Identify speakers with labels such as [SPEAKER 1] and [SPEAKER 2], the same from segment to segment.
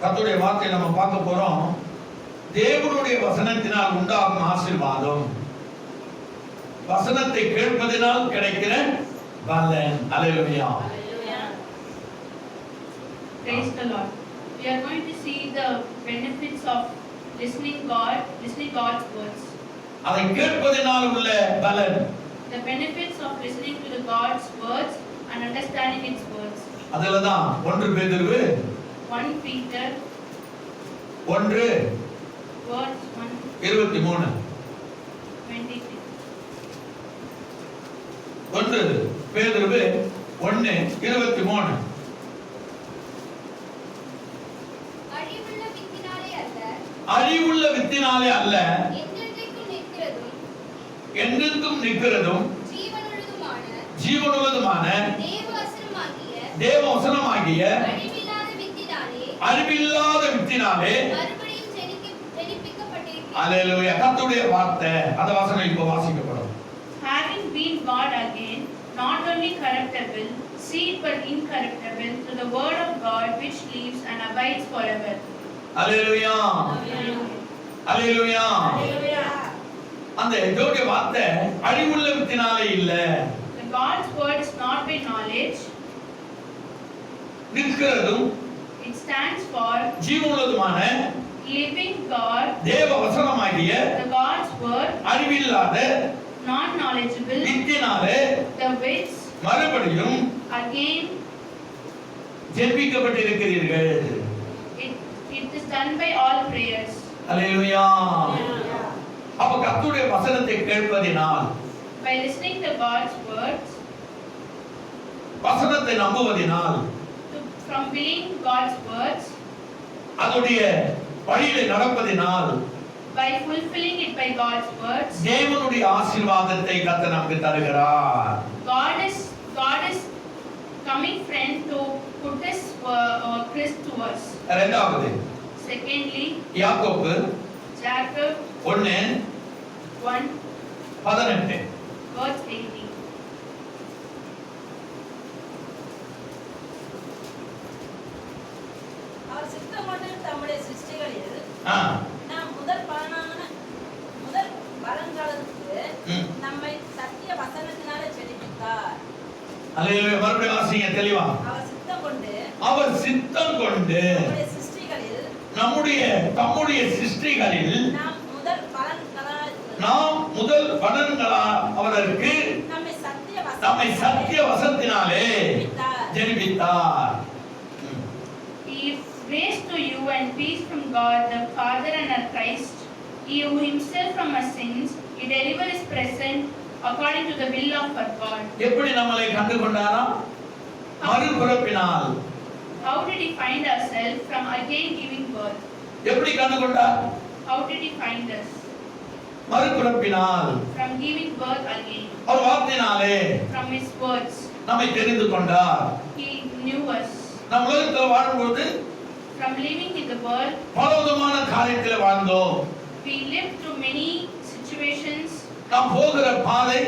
[SPEAKER 1] கர்த்தருடைய வார்த்தையை நம்ம பார்க்க போறோம். தேவனுடைய வசனத்தினால் உண்டாகும் ஆசீர்வாதம், வசனத்தை கேட்பதினால் கிடைக்கிற பலன். அல்லேலூயா.
[SPEAKER 2] Praise the Lord. We are going to see the benefits of listening God's words.
[SPEAKER 1] அதை கேட்பதினால் உள்ள பலன்.
[SPEAKER 2] The benefits of listening to the God's words and understanding its words.
[SPEAKER 1] அதலதான் 1 பேதுரு
[SPEAKER 2] 1 Peter
[SPEAKER 1] 1
[SPEAKER 2] verse
[SPEAKER 1] 23.
[SPEAKER 2] 23.
[SPEAKER 1] 1 பேதுரு 1:23. அறிவுள்ள வித்தினாலே அல்ல, என்றென்றும் நிற்கிறதும் ஜீவனுள்ளதுமான தேவ வசனமாகிய அறிவில்லாத வித்தினாலே. அல்லேலூயா. கர்த்தருடைய வார்த்தை அந்த வசனம் இப்போ வாசிக்கப்படும்.
[SPEAKER 2] Having been born again, not only corruptible seed but incorruptible through the word of God which lives and abides forever.
[SPEAKER 1] அல்லேலூயா. அல்லேலூயா. அந்த தேவனுடைய வார்த்தை அறிவுள்ள வித்தினாலே இல்ல.
[SPEAKER 2] The God's word is not by knowledge.
[SPEAKER 1] நிற்கிறதும்
[SPEAKER 2] It stands for
[SPEAKER 1] ஜீவனுள்ளதுமான
[SPEAKER 2] living God,
[SPEAKER 1] தேவ வசனமாகிய
[SPEAKER 2] the God's word,
[SPEAKER 1] அறிவில்லாத
[SPEAKER 2] not knowledgeable,
[SPEAKER 1] வித்தினாலே
[SPEAKER 2] the which
[SPEAKER 1] மறுபடியும்
[SPEAKER 2] again
[SPEAKER 1] ஜெபிக்கப்பட்டிருக்கிறீர்கள்.
[SPEAKER 2] it is done by all prayers.
[SPEAKER 1] அல்லேலூயா. அப்ப கர்த்தருடைய வசனத்தை கேட்பதினால்,
[SPEAKER 2] By listening to God's words,
[SPEAKER 1] வசனத்தை நம்புவதினால்,
[SPEAKER 2] from believing God's words,
[SPEAKER 1] அதோடைய வழியிலே நடப்பதினால்,
[SPEAKER 2] by fulfilling it by God's words,
[SPEAKER 1] தேவனுடைய ஆசீர்வாதத்தை கர்த்தர் நமக்கு தருகிறார்.
[SPEAKER 2] God is coming friend to put His Christ to us.
[SPEAKER 1] இரண்டாவது
[SPEAKER 2] Secondly,
[SPEAKER 1] யாக்கோபு
[SPEAKER 2] Jacob
[SPEAKER 1] 1:18.
[SPEAKER 2] verse 18.
[SPEAKER 3] அவர் சித்தமொன்று தம்முடைய சிருஷ்டிகளில் நாம் முதல் பலன்களுக்கு நம்மை சத்திய வசனத்தினாலே ஜெனிப்பித்தார்.
[SPEAKER 1] அல்லேலூயா. மறுபடியும் வாசிங்க தெளிவா. அவர் சித்தம் கொண்டு தம்முடைய சிருஷ்டிகளில் நாம் முதல் பலன்களா அவருக்கு நம்மை சத்திய வசனத்தினாலே ஜெனிப்பித்தார்.
[SPEAKER 2] He grace to you and peace from God the Father and our Christ, He who Himself from our sins He deliver His present according to the will of our God.
[SPEAKER 1] எப்படி நம்மளை கண்டு கொண்டாரா? மறுபிறப்பினால்.
[SPEAKER 2] How did He find ourselves from again giving birth?
[SPEAKER 1] எப்படி கண்டு கொண்டார்?
[SPEAKER 2] How did He find us?
[SPEAKER 1] மறுபிறப்பினால்.
[SPEAKER 2] From giving birth again.
[SPEAKER 1] அவர் வார்த்தையினாலே.
[SPEAKER 2] From His words.
[SPEAKER 1] நம்மை தெரிந்து கொண்டார்.
[SPEAKER 2] He knew us.
[SPEAKER 1] நாம் உலகத்தில் வாழும்போது
[SPEAKER 2] from living in the world
[SPEAKER 1] பலவிதமான காரியத்தில் வாழ்ந்தோம்.
[SPEAKER 2] we lived through many situations.
[SPEAKER 1] நாம் போகிற பாதை,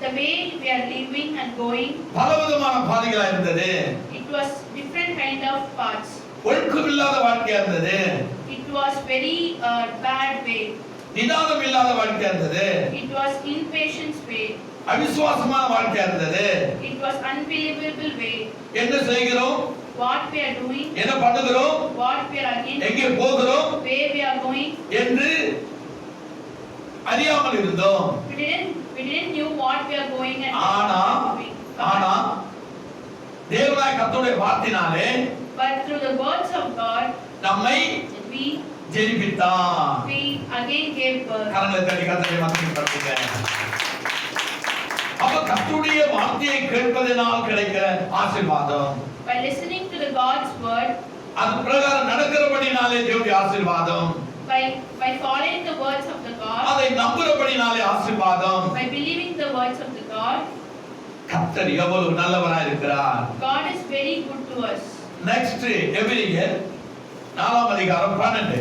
[SPEAKER 2] the way we are living and going,
[SPEAKER 1] பலவிதமான பாதைகளா இருந்தது.
[SPEAKER 2] it was different kind of paths.
[SPEAKER 1] ஒழுக்கமில்லாத வாழ்க்கையா இருந்தது.
[SPEAKER 2] it was very bad way.
[SPEAKER 1] நிதானம் இல்லாத வாழ்க்கையா இருந்தது.
[SPEAKER 2] it was impatience way.
[SPEAKER 1] அவிசுவாசமான வாழ்க்கையா இருந்தது.
[SPEAKER 2] it was unbelievable way.
[SPEAKER 1] என்ன செய்கிறோம்?
[SPEAKER 2] what we are doing?
[SPEAKER 1] என்ன பண்ணுகிறோம்?
[SPEAKER 2] what we are again?
[SPEAKER 1] எங்கே போகிறோம்?
[SPEAKER 2] where we are going?
[SPEAKER 1] என்று அறியாமல் இருந்தோம்.
[SPEAKER 2] we didn't knew what we are going and
[SPEAKER 1] ஆனா தேவனாய் கர்த்தருடைய வார்த்தையினாலே
[SPEAKER 2] but through the words of God
[SPEAKER 1] நம்மை
[SPEAKER 2] we
[SPEAKER 1] ஜெனிப்பித்தார்.
[SPEAKER 2] we again gave birth.
[SPEAKER 1] கரங்களை தட்டி கர்த்தரை மகிமைப்படுத்துங்க. அப்ப கர்த்தருடைய வார்த்தையை கேட்பதனால் கிடைக்கிற ஆசீர்வாதம்,
[SPEAKER 2] by listening to the God's word,
[SPEAKER 1] அது பிரகாரம் நடக்கிறபடினாலே தேவனுடைய ஆசீர்வாதம்,
[SPEAKER 2] by following the words of the God,
[SPEAKER 1] அதை நம்புறபடினாலே ஆசீர்வாதம்,
[SPEAKER 2] by believing the words of the God.
[SPEAKER 1] கர்த்தர் எவ்வளவு நல்லவராய் இருக்கிறார்.
[SPEAKER 2] God is very good to us.
[SPEAKER 1] Next எபிரேயர் 4:12.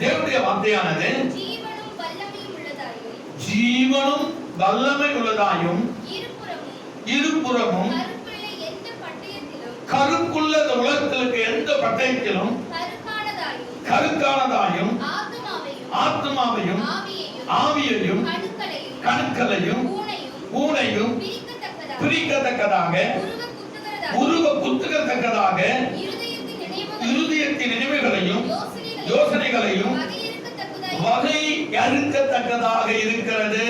[SPEAKER 1] தேவனுடைய வார்த்தையானது ஜீவனும் வல்லமை உள்ளதாயும் இருபுறமும் கருக்குள்ள இந்த உலகத்தில் இருக்க எந்த பட்டயத்திலும் கருக்கானதாயும் ஆத்மாவையும் ஆவியையும் கணுக்களையும் ஊனையும் பிரிக்கத்தக்கதாக உருவ குத்துகத்தக்கதாக இருதயத்தின் நினைவுகளையும் யோசனைகளையும் வகை அறுக்கத்தக்கதாக இருக்கிறது.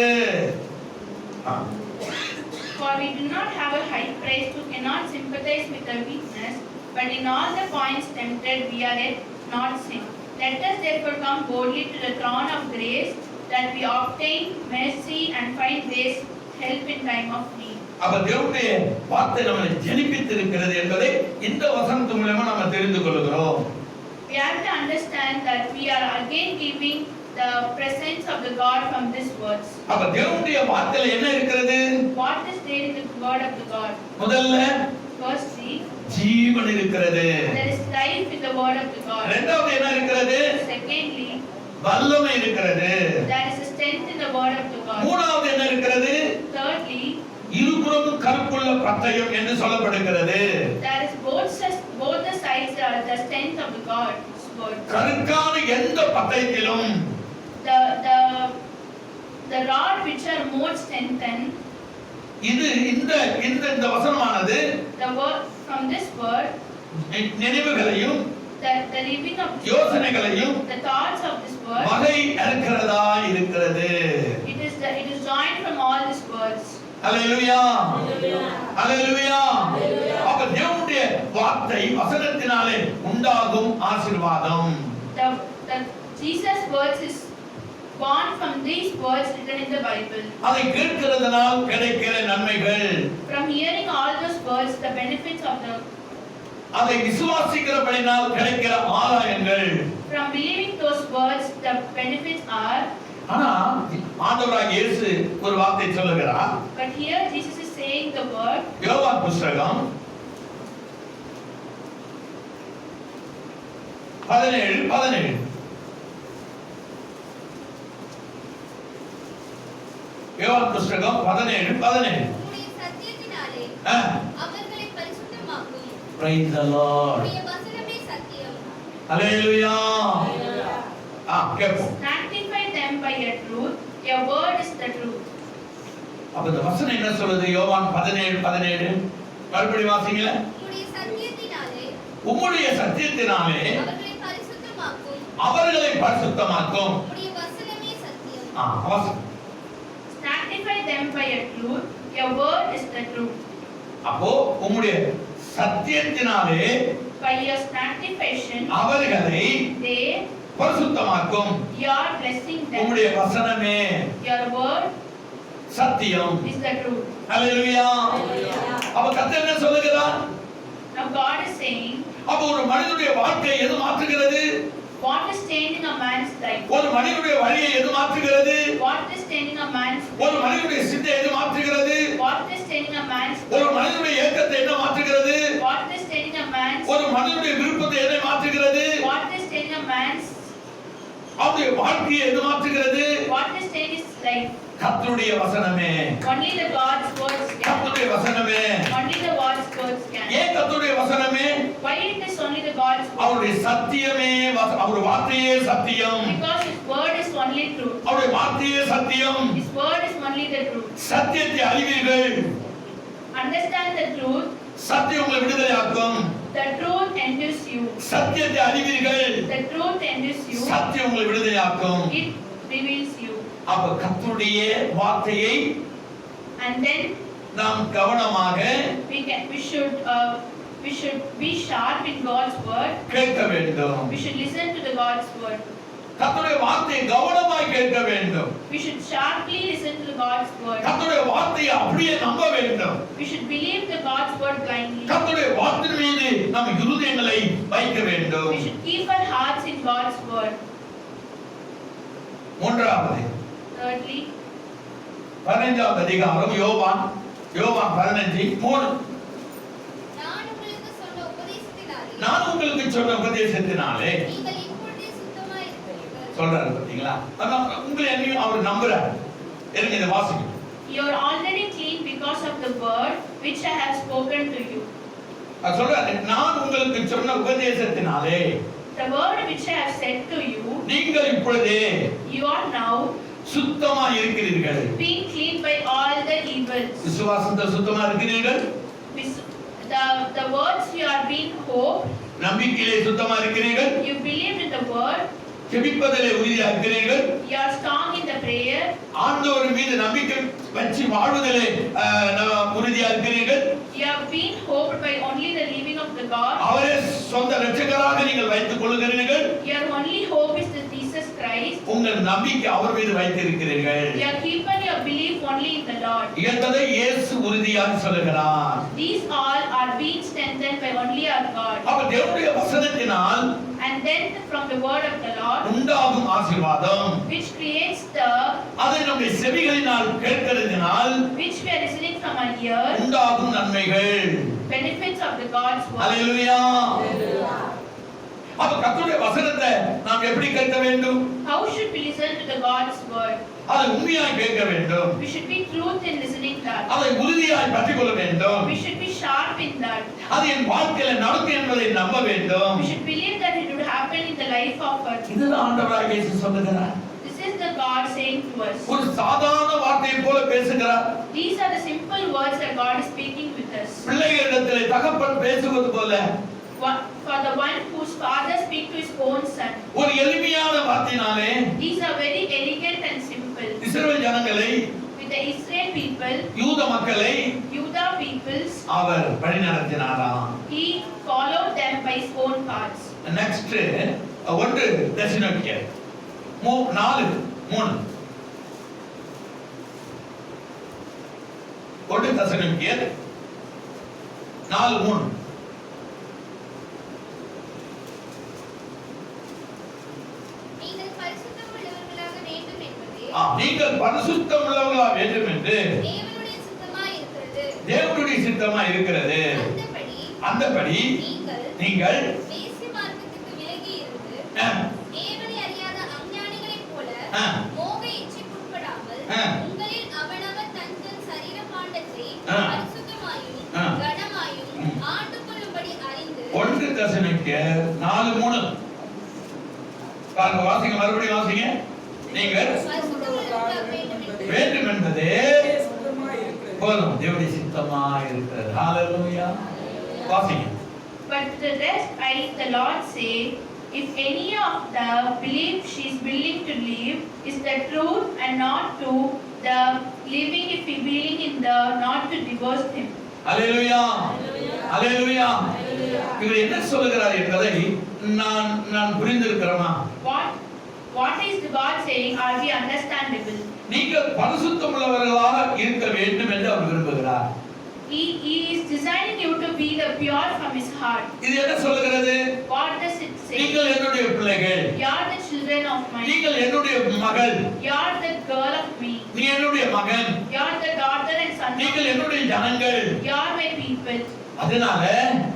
[SPEAKER 2] For we do not have a high priest who cannot sympathize with our weakness, but in all the points tempted we are yet not sin. Let us therefore come boldly to the throne of grace, that we obtain mercy and find grace help in time of need.
[SPEAKER 1] அப்ப தேவனுடைய வார்த்தை நம்மை ஜெனிப்பித்திருக்கிறது என்பதை இந்த வசனத்து மூலமா நம்ம தெரிந்து கொள்கிறோம்.
[SPEAKER 2] We have to understand that we are again giving the presence of the God from this words.
[SPEAKER 1] அப்ப தேவனுடைய வார்த்தையில என்ன இருக்கிறது?
[SPEAKER 2] What is there in the word of the God?
[SPEAKER 1] முதல்ல
[SPEAKER 2] Firstly,
[SPEAKER 1] ஜீவன் இருக்கிறது.
[SPEAKER 2] there is life in the word of the God.
[SPEAKER 1] இரண்டாவது என்ன இருக்கிறது?
[SPEAKER 2] Secondly,
[SPEAKER 1] வல்லமை இருக்கிறது.
[SPEAKER 2] there is a strength in the word of the God.
[SPEAKER 1] மூணாவது என்ன இருக்கிறது?
[SPEAKER 2] Thirdly,
[SPEAKER 1] இருபுறமும் கருக்குள்ள பட்டயம் என்று சொல்லப்படுகிறது.
[SPEAKER 2] there is both the sides are the strength of the God's word.
[SPEAKER 1] கருக்கான எந்த பட்டயத்திலும்
[SPEAKER 2] The rod which are more strengthened.
[SPEAKER 1] இது இந்த வசனமானது
[SPEAKER 2] The word from this word,
[SPEAKER 1] நினைவுகளையும்
[SPEAKER 2] the living of
[SPEAKER 1] யோசனைகளையும்
[SPEAKER 2] the thoughts of this word,
[SPEAKER 1] வகை அறுக்கிறதா இருக்கிறது.
[SPEAKER 2] it is joined from all these words.
[SPEAKER 1] அல்லேலூயா அல்லேலூயா. அப்ப தேவனுடைய வார்த்தை வசனத்தினாலே உண்டாகும் ஆசீர்வாதம்.
[SPEAKER 2] The Jesus words is born from these words written in the Bible.
[SPEAKER 1] அதை கேட்கிறதனால் கிடைக்கிற நன்மைகள்.
[SPEAKER 2] From hearing all those words, the benefits of the.
[SPEAKER 1] அதை விசுவாசிக்கிறபடினால் கிடைக்கிற ஆதாயங்கள்.
[SPEAKER 2] From believing those words, the benefits are.
[SPEAKER 1] ஆனா ஆண்டவராகிய இயேசு ஒரு வார்த்தை சொல்லுகிறார்.
[SPEAKER 2] But here Jesus is saying the word.
[SPEAKER 1] யோவான் புத்தகம் 17:17. யோவான் புத்தகம் 17:17.
[SPEAKER 3] உம்முடைய சத்தியத்தினாலே அவர்களை பரிசுத்தமாக்கும்.
[SPEAKER 1] Praise the Lord.
[SPEAKER 3] உம்முடைய வசனமே சத்தியம்.
[SPEAKER 1] Hallelujah. கேப்போம்.
[SPEAKER 2] Sanctify them by your truth. Your word is the truth.
[SPEAKER 1] அப்ப இந்த வசனம் என்ன சொல்லுது? யோவான் 17:17. மறுபடியும் வாசிங்களே. உம்முடைய சத்தியத்தினாலே அவர்களை பரிசுத்தமாக்கும்.
[SPEAKER 3] உம்முடைய வசனமே சத்தியம்.
[SPEAKER 1] அவசரம்.
[SPEAKER 2] Sanctify them by your truth. Your word is the truth.
[SPEAKER 1] அப்போ உம்முடைய சத்தியத்தினாலே
[SPEAKER 2] by your sanctification
[SPEAKER 1] அவர்களை
[SPEAKER 2] they
[SPEAKER 1] பரிசுத்தமாக்கும்.
[SPEAKER 2] you are blessing them.
[SPEAKER 1] உம்முடைய வசனமே
[SPEAKER 2] your word
[SPEAKER 1] சத்தியம்
[SPEAKER 2] is the truth.
[SPEAKER 1] ஹalleluya. அப்ப கர்த்தர் என்ன சொல்லுகிறார்?
[SPEAKER 2] Now God is saying,
[SPEAKER 1] அப்ப ஒரு மனிதனுடைய வாழ்க்கையை எது மாற்றுகிறது?
[SPEAKER 2] what is changing a man's life?
[SPEAKER 1] ஒரு மனிதனுடைய வழியை எது மாற்றுகிறது?
[SPEAKER 2] what is changing a man's
[SPEAKER 1] ஒரு மனிதனுடைய சிந்தை எது மாற்றுகிறது?
[SPEAKER 2] what is changing a man's
[SPEAKER 1] ஒரு மனிதனுடைய ஏக்கத்தை என்ன மாற்றுகிறது?
[SPEAKER 2] what is changing a man's
[SPEAKER 1] ஒரு மனிதனுடைய விருப்பத்தை என்ன மாற்றுகிறது?
[SPEAKER 2] what is changing a man's
[SPEAKER 1] அவருடைய வாழ்க்கையை எது மாற்றுகிறது?
[SPEAKER 2] what is changing his life?
[SPEAKER 1] கர்த்தருடைய வசனமே.
[SPEAKER 2] only the God's words can.
[SPEAKER 1] கர்த்தருடைய வசனமே.
[SPEAKER 2] only the God's words can.
[SPEAKER 1] ஏன் கர்த்தருடைய வசனமே?
[SPEAKER 2] why it is only the God's word?
[SPEAKER 1] அவருடைய சத்தியமே, அவருடைய வார்த்தையே சத்தியம்.
[SPEAKER 2] because his word is only truth.
[SPEAKER 1] அவருடைய வார்த்தையே சத்தியம்.
[SPEAKER 2] his word is only the truth.
[SPEAKER 1] சத்தியத்தை அறிவீர்கள்.
[SPEAKER 2] understand the truth.
[SPEAKER 1] சத்தியம் உங்களை விடுதலையாக்கும்.
[SPEAKER 2] the truth enters you.
[SPEAKER 1] சத்தியத்தை அறிவீர்கள்.
[SPEAKER 2] the truth enters you.
[SPEAKER 1] சத்தியம் உங்களை விடுதலையாக்கும்.
[SPEAKER 2] it reveals you.
[SPEAKER 1] அப்ப கர்த்தருடைய வார்த்தையை
[SPEAKER 2] and then
[SPEAKER 1] நாம் கவனமாக
[SPEAKER 2] we should be sharp in God's word.
[SPEAKER 1] கேட்க வேண்டும்.
[SPEAKER 2] we should listen to the God's word.
[SPEAKER 1] கர்த்தருடைய வார்த்தையை கவனமாய் கேட்க வேண்டும்.
[SPEAKER 2] we should sharply listen to the God's word.
[SPEAKER 1] கர்த்தருடைய வார்த்தையை அப்படியே நம்ப வேண்டும்.
[SPEAKER 2] we should believe the God's word blindly.
[SPEAKER 1] கர்த்தருடைய வார்த்தையின் மீது நம் இருதயங்களை வைக்க வேண்டும்.
[SPEAKER 2] we should keep our hearts in God's word.
[SPEAKER 1] மூன்றாவது
[SPEAKER 2] thirdly
[SPEAKER 1] 15வது அதிகாரம் யோவான் 15:3. நான் உங்களுக்கு சொன்ன உபதேசத்தினாலே
[SPEAKER 3] நீங்கள் இப்பொழுதே சுத்தமாய் இருக்கிறீர்கள்.
[SPEAKER 1] சொல்றாரு பாத்தீங்களா? உங்களை என்னையும் அவர் நம்புறார். எனக்கு இதை வாசிங்க.
[SPEAKER 2] you are already clean because of the word which I have spoken to you.
[SPEAKER 1] அது சொல்றாரு, நான் உங்களுக்கு சொன்ன உபதேசத்தினாலே
[SPEAKER 2] The word which I have said to you,
[SPEAKER 1] நீங்கள் இப்பொழுது
[SPEAKER 2] you are now
[SPEAKER 1] சுத்தமா இருக்கிறீர்கள்.
[SPEAKER 2] being cleaned by all the evils.
[SPEAKER 1] விசுவாசத்தில் சுத்தமா இருக்கிறீர்கள்.
[SPEAKER 2] The words you are being hope.
[SPEAKER 1] நம்பிக்கையிலே சுத்தமா இருக்கிறீர்கள்.
[SPEAKER 2] You believe in the word.
[SPEAKER 1] ஜெபிப்பதிலே உறுதியா இருக்கிறீர்கள்.
[SPEAKER 2] You are strong in the prayer.
[SPEAKER 1] ஆண்டவர் மீது நம்பிக்கை வச்சு வாழ்வதிலே உறுதியா இருக்கிறீர்கள்.
[SPEAKER 2] You have been hoped by only the living of the God.
[SPEAKER 1] அவரே சொந்த இரட்சகராக நீங்கள் வைத்துக் கொள்கிறீர்கள்.
[SPEAKER 2] Your only hope is the Jesus Christ.
[SPEAKER 1] உங்கள் நம்பிக்கை அவர் மீது வைத்திருக்கிறீர்கள்.
[SPEAKER 2] You have keeping your belief only in the Lord.
[SPEAKER 1] என்பதை இயேசு உறுதியாக சொல்கிறார்.
[SPEAKER 2] These all are being strengthened by only our God.
[SPEAKER 1] அப்ப தேவனுடைய வசனத்தினால்
[SPEAKER 2] And then from the word of the Lord,
[SPEAKER 1] உண்டாகும் ஆசீர்வாதம்,
[SPEAKER 2] which creates the,
[SPEAKER 1] அதை நம்முடைய செவிகளினால் கேட்கிறதினால்
[SPEAKER 2] which we are listening from our ears,
[SPEAKER 1] உண்டாகும் நன்மைகள்,
[SPEAKER 2] benefits of the God's word.
[SPEAKER 1] ஹல்லேலூயா. அப்ப கர்த்தருடைய வசனத்தை நாம் எப்படி கேட்க வேண்டும்?
[SPEAKER 2] How should we listen to the God's word?
[SPEAKER 1] அதை உண்மையாய் கேட்க வேண்டும்.
[SPEAKER 2] We should be truth in listening that.
[SPEAKER 1] அதை உறுதியாய் பற்றிக்கொள்ள வேண்டும்.
[SPEAKER 2] We should be sharp in that.
[SPEAKER 1] அது என் வாழ்க்கையில நடக்கும் என்பதை நம்ப வேண்டும்.
[SPEAKER 2] We should believe that it would happen in the life of us.
[SPEAKER 1] இதுதான் ஆண்டவராகிய இயேசு சொல்லுகிறார்.
[SPEAKER 2] This is the God saying to us.
[SPEAKER 1] ஒரு சாதாரண வார்த்தையை போல பேசுகிறார்.
[SPEAKER 2] These are the simple words that God is speaking with us.
[SPEAKER 1] பிள்ளைகளிடத்திலே தகப்பன் பேசுவது போல,
[SPEAKER 2] For the one whose father speaks to his own son.
[SPEAKER 1] ஒரு எளிமையான வார்த்தையினாலே
[SPEAKER 2] These are very elegant and simple.
[SPEAKER 1] இஸ்ரவேல் ஜனங்களை,
[SPEAKER 2] With the Israel people,
[SPEAKER 1] யூத மக்களை
[SPEAKER 2] Judah peoples,
[SPEAKER 1] அவர் வழிநடத்தினாராம்.
[SPEAKER 2] he followed them by his own paths.
[SPEAKER 1] Next 1 தெசலோனிக்கேயர் 4:3. 1 தெசலோனிக்கேயர் 4:3. நீங்கள் பரிசுத்தம் உள்ளவர்களாக வேண்டும் என்று தேவனுடைய சித்தமா இருக்கிறது. அந்தபடி நீங்கள்
[SPEAKER 3] விலகி இருந்து தேவனை அறியாத அஞ்ஞானிகளைப் போல மோக இச்சைக்குட்படாமல் உங்களில் அவனவன் தன் சரீர பாண்டத்தை பரிசுத்தமாயும் கனமாயும் ஆண்டுகொள்ளும்படி அறிந்து
[SPEAKER 1] 1 தெசலோனிக்கேயர் 4:3. பாருங்க, வாசிங்க, மறுபடியும் வாசிங்க. நீங்கள் வேண்டும் என்பதே போதும், தேவனுடைய சித்தமா இருக்கிறது. ஹalleluya. வாசிங்க.
[SPEAKER 2] But to the rest I, the Lord, say, if any of the belief she is willing to live is the truth and not to the living if he willing in the not to divorce him.
[SPEAKER 1] ஹalleluya. ஹalleluya. இவர் என்ன சொல்கிறார் என்பதை நான் புரிந்திருக்கிறேனா?
[SPEAKER 2] What is the God saying? Are we understandable?
[SPEAKER 1] நீங்கள் பரிசுத்தம் உள்ளவர்களாக இருக்க வேண்டும் என்று அவர் விரும்புகிறார்.
[SPEAKER 2] He is designing you to be the pure from his heart.
[SPEAKER 1] இது என்ன சொல்கிறது?
[SPEAKER 2] What does it say?
[SPEAKER 1] நீங்கள் என்னுடைய பிள்ளைகள்.
[SPEAKER 2] You are the children of mine.
[SPEAKER 1] நீங்கள் என்னுடைய மகள்.
[SPEAKER 2] You are the girl of me.
[SPEAKER 1] நீ என்னுடைய மகன்.
[SPEAKER 2] You are the daughter and son.
[SPEAKER 1] நீங்கள் என்னுடைய ஜனங்கள்.
[SPEAKER 2] You are my people.
[SPEAKER 1] அதனால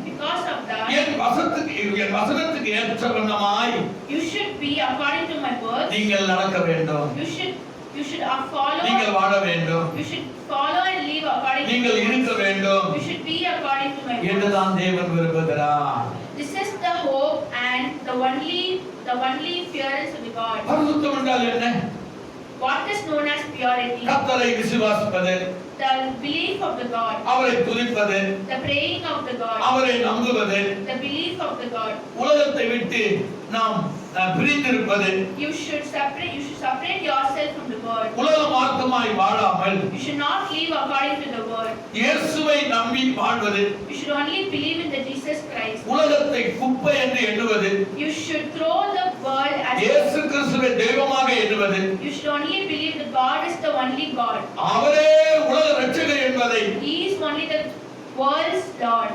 [SPEAKER 2] because of that
[SPEAKER 1] என் வசனத்துக்கு ஏற்ற வண்ணமாய்
[SPEAKER 2] you should be according to my words.
[SPEAKER 1] நீங்கள் நடக்க வேண்டும்.
[SPEAKER 2] You should follow.
[SPEAKER 1] நீங்கள் வாழ வேண்டும்.
[SPEAKER 2] You should follow and live according
[SPEAKER 1] நீங்கள்
[SPEAKER 2] to my
[SPEAKER 1] இருக்க
[SPEAKER 2] words.
[SPEAKER 1] வேண்டும்.
[SPEAKER 2] You should be according to my words.
[SPEAKER 1] என்றுதான் தேவன் விரும்புகிறார்.
[SPEAKER 2] This is the hope and the only fearance of the God.
[SPEAKER 1] பரிசுத்தம் என்றால் என்ன?
[SPEAKER 2] What is known as purity?
[SPEAKER 1] கர்த்தரை விசுவாசிப்பது,
[SPEAKER 2] The belief of the God.
[SPEAKER 1] அவரை துதிப்பது,
[SPEAKER 2] The praying of the God.
[SPEAKER 1] அவரை நம்புவது,
[SPEAKER 2] The belief of the God.
[SPEAKER 1] உலகத்தை விட்டு நாம் பிரிந்திருப்பது.
[SPEAKER 2] You should separate yourself from the world.
[SPEAKER 1] உலக மார்க்கமாய் வாழாமல்
[SPEAKER 2] You should not live according to the world.
[SPEAKER 1] இயேசுவை நம்பி வாழ்வது.
[SPEAKER 2] You should only believe in the Jesus Christ.
[SPEAKER 1] உலகத்தை குப்பை என்று எண்ணுவது.
[SPEAKER 2] You should throw the world as
[SPEAKER 1] இயேசு கிறிஸ்துவை தெய்வமாக எண்ணுவது.
[SPEAKER 2] You should only believe that God is the only God.
[SPEAKER 1] அவரே உலக இரட்சகர் என்பதை,
[SPEAKER 2] He is only the world's Lord.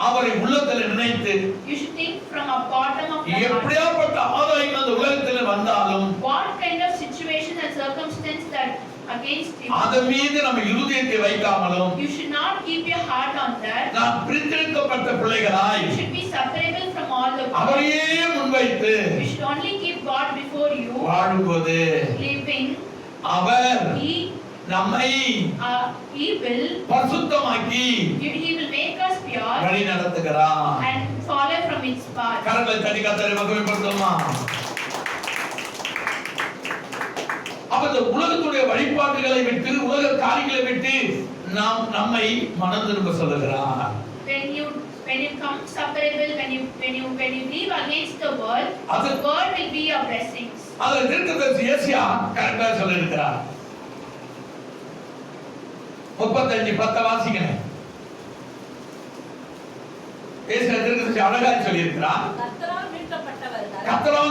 [SPEAKER 1] அவரை உள்ளத்தில் நினைத்து
[SPEAKER 2] You should think from a bottom of your heart.
[SPEAKER 1] எப்படியாப்பட்ட ஆதாயம் அந்த உலகத்தில் வந்தாலும்
[SPEAKER 2] What kind of situation and circumstance that against you.
[SPEAKER 1] அதன் மீது நம்ம இருதயத்தை வைக்காமலும்,
[SPEAKER 2] You should not keep your heart on that.
[SPEAKER 1] நாம் பிரித்தெடுக்கப்பட்ட பிள்ளைகளாய்
[SPEAKER 2] You should be separable from all the world.
[SPEAKER 1] அவரையே முன்வைத்து
[SPEAKER 2] You should only keep God before you.
[SPEAKER 1] வாழும்போது
[SPEAKER 2] Living.
[SPEAKER 1] Our
[SPEAKER 2] He
[SPEAKER 1] நம்மை
[SPEAKER 2] will
[SPEAKER 1] பரிசுத்தமாக்கி
[SPEAKER 2] He will make us pure.
[SPEAKER 1] வழி நடத்த பின்பற்றுகிறான்.
[SPEAKER 2] and follow from its path.
[SPEAKER 1] கரங்களை தட்டி கர்த்தரை மகிமைப்படுத்துமா. அப்ப இந்த உலகத்துடைய வழிபாடுகளை விட்டு உலக காரியங்களை விட்டு நாம் நம்மை மனம் திரும்ப சொல்லுகிறார்.
[SPEAKER 2] When you come separable, when you live against the world will be your blessings.
[SPEAKER 1] அது தீர்க்கதரிசி ஏசாயா கரெக்ட்டா சொல்லியிருக்கிறார். 35:10 வாசிங்க. ஏசாயா தீர்க்கதரிசி அழகா சொல்லியிருக்கிறார். கர்த்தரால்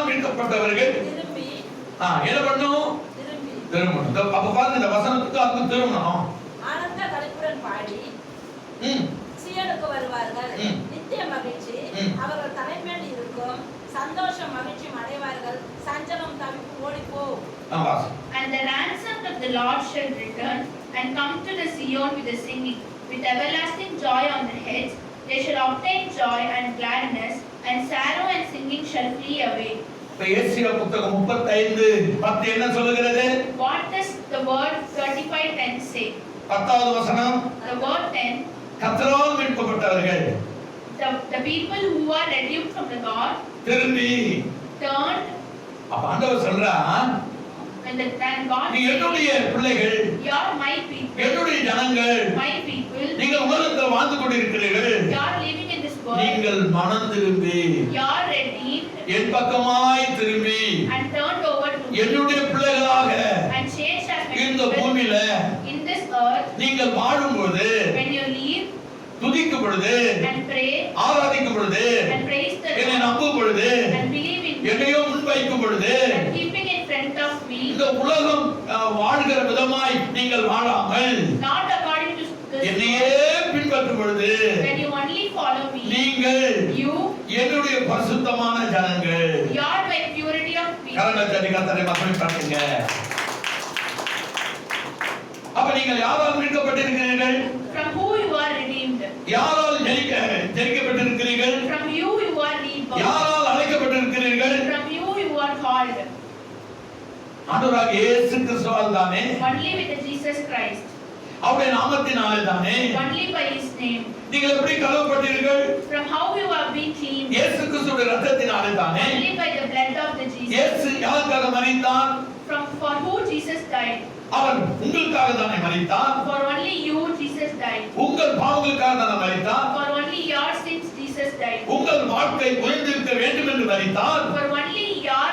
[SPEAKER 1] மீட்கப்பட்டவர்கள்
[SPEAKER 3] திரும்பி
[SPEAKER 1] என்ன பண்ணணும்? திரும்பணும். அப்ப பாருங்க இந்த வசனத்துக்கு அர்த்தம் திரும்பணும்.
[SPEAKER 3] ஆனந்த களிப்புடன் பாடி சீயோனுக்கு வருவார்கள். நித்திய மகிழ்ச்சி அவர்கள் தலைமையில் இருக்கும். சந்தோஷம் மகிழ்ச்சி அடைவார்கள். சஞ்சலம் தவிப்பு ஓடிப்போம்.
[SPEAKER 2] And the ransomed of the Lord shall return and come to the Zion with the singing, with everlasting joy on their heads. They shall obtain joy and gladness, and sorrow and singing shall flee away.
[SPEAKER 1] ஏசாயா புத்தகம் 35:10 என்ன சொல்லுகிறது?
[SPEAKER 2] What does the word 35:10 say?
[SPEAKER 1] 10வது வசனம்.
[SPEAKER 2] The word 10.
[SPEAKER 1] கர்த்தரால் மீட்கப்பட்டவர்கள்.
[SPEAKER 2] The people who are redeemed from the God.
[SPEAKER 1] திரும்பி.
[SPEAKER 2] Turned.
[SPEAKER 1] அப்ப ஆண்டவர் சொல்றார்.
[SPEAKER 2] When the God.
[SPEAKER 1] நீ என்னுடைய பிள்ளைகள்.
[SPEAKER 2] You are my people.
[SPEAKER 1] என்னுடைய ஜனங்கள்.
[SPEAKER 2] My people.
[SPEAKER 1] நீங்கள் உலகத்தில் வாழ்ந்து கொண்டிருக்கிறீர்கள்.
[SPEAKER 2] You are living in this world.
[SPEAKER 1] நீங்கள் மனம் திரும்பி.
[SPEAKER 2] You are redeemed.
[SPEAKER 1] என் பக்கமாய் திரும்பி.
[SPEAKER 2] And turned over to me.
[SPEAKER 1] என்னுடைய பிள்ளைகளாக.
[SPEAKER 2] And changed as my
[SPEAKER 1] இந்த பூமியில.
[SPEAKER 2] In this earth.
[SPEAKER 1] நீங்கள் வாழும்போது.
[SPEAKER 2] When you live.
[SPEAKER 1] துதிக்கும் பொழுது.
[SPEAKER 2] And pray.
[SPEAKER 1] ஆராதிக்கும் பொழுது.
[SPEAKER 2] And praise the Lord.
[SPEAKER 1] என்னை நம்பும் பொழுது.
[SPEAKER 2] And believe in me.
[SPEAKER 1] என்னையோ முன்வைக்கும் பொழுது.
[SPEAKER 2] And keeping in front of me.
[SPEAKER 1] இந்த உலகம் வாழ்கிற விதமாய் நீங்கள் வாழாமல்.
[SPEAKER 2] Not according to this.
[SPEAKER 1] என்னையே பின்பற்றும் பொழுது.
[SPEAKER 2] When you only follow me.
[SPEAKER 1] நீங்கள்.
[SPEAKER 2] You.
[SPEAKER 1] என்னுடைய பரிசுத்தமான ஜனங்கள்.
[SPEAKER 2] You are my purity of people.
[SPEAKER 1] கர்த்தரை மகிமைப்படுத்துங்க. அப்ப நீங்கள் யாரால் மீட்கப்பட்டிருக்கிறீர்கள்?
[SPEAKER 2] From who you are redeemed.
[SPEAKER 1] யாரால் ஜெயிக்கப்பட்டிருக்கிறீர்கள்?
[SPEAKER 2] From you are reborn.
[SPEAKER 1] யாரால் அழைக்கப்பட்டிருக்கிறீர்கள்?
[SPEAKER 2] From you are called.
[SPEAKER 1] ஆண்டவராகிய இயேசு கிறிஸ்துவால் தானே?
[SPEAKER 2] Only with Jesus Christ.
[SPEAKER 1] அவருடைய நாமத்தினாலே தானே?
[SPEAKER 2] Only by his name.
[SPEAKER 1] நீங்கள் எப்படி கழுவப்பட்டீர்கள்?
[SPEAKER 2] From how you have been cleansed.
[SPEAKER 1] இயேசு கிறிஸ்துவின் இரத்தத்தினாலே தானே?
[SPEAKER 2] Only by the blood of the Jesus.
[SPEAKER 1] இயேசு யாருக்காக மரித்தார்?
[SPEAKER 2] For who Jesus died.
[SPEAKER 1] அவர் உங்களுக்காக தானே மரித்தார்?
[SPEAKER 2] For only you Jesus died.
[SPEAKER 1] உங்கள் பாவங்களுக்காக தானே மரித்தார்?
[SPEAKER 2] For only your sins Jesus died.
[SPEAKER 1] உங்கள் வாழ்க்கை உயர்ந்திருக்க வேண்டும் என்று மரித்தார்.
[SPEAKER 2] For only your